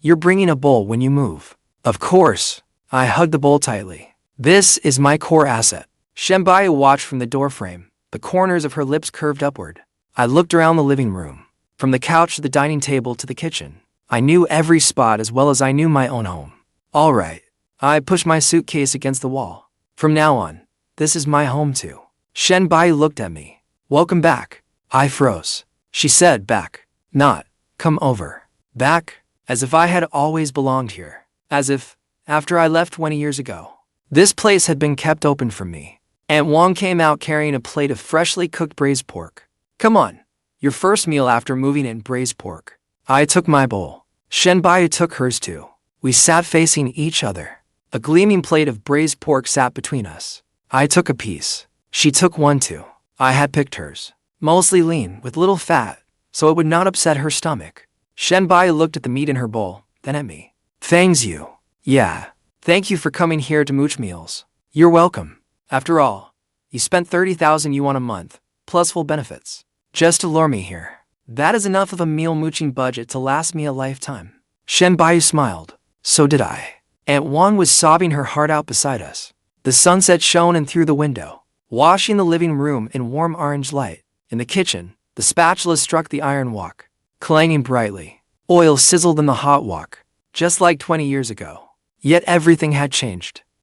you're bringing a bowl when you move. Of course. I hugged the bowl tightly. This is my core asset. Shen Buyu watched from the doorframe. The corners of her lips curved upward. I looked around the living room. From the couch to the dining table to the kitchen. I knew every spot as well as I knew my own home. All right. I pushed my suitcase against the wall. From now on, this is my home too. Shen Buyu looked at me. Welcome back. I froze. She said back, not come over. Back, as if I had always belonged here. As if, after I left 20 years ago, this place had been kept open for me. Aunt Wang came out carrying a plate of freshly cooked braised pork. Come on, your first meal after moving in, braised pork. I took my bowl. Shen Buyu took hers too. We sat facing each other. A gleaming plate of braised pork sat between us. I took a piece. She took one too. I had picked hers. Mostly lean, with little fat, so it would not upset her stomach. Shen Buyu looked at the meat in her bowl, then at me. Fang Xiu. Yeah. Thank you for coming here to Mooch-Meals. You're welcome. After all, you spent 30,000 yuan a month, plus full benefits, just to lure me here. That is enough of a meal-mooching budget to last me a lifetime. Shen Buyu smiled. So did I. Aunt Wang was sobbing her heart out beside us. The sunset shone in through the window, washing the living room in warm orange light. In the kitchen, the spatula struck the iron wok, clanging brightly. Oil sizzled in the hot wok, just like 20 years ago. Yet everything had changed.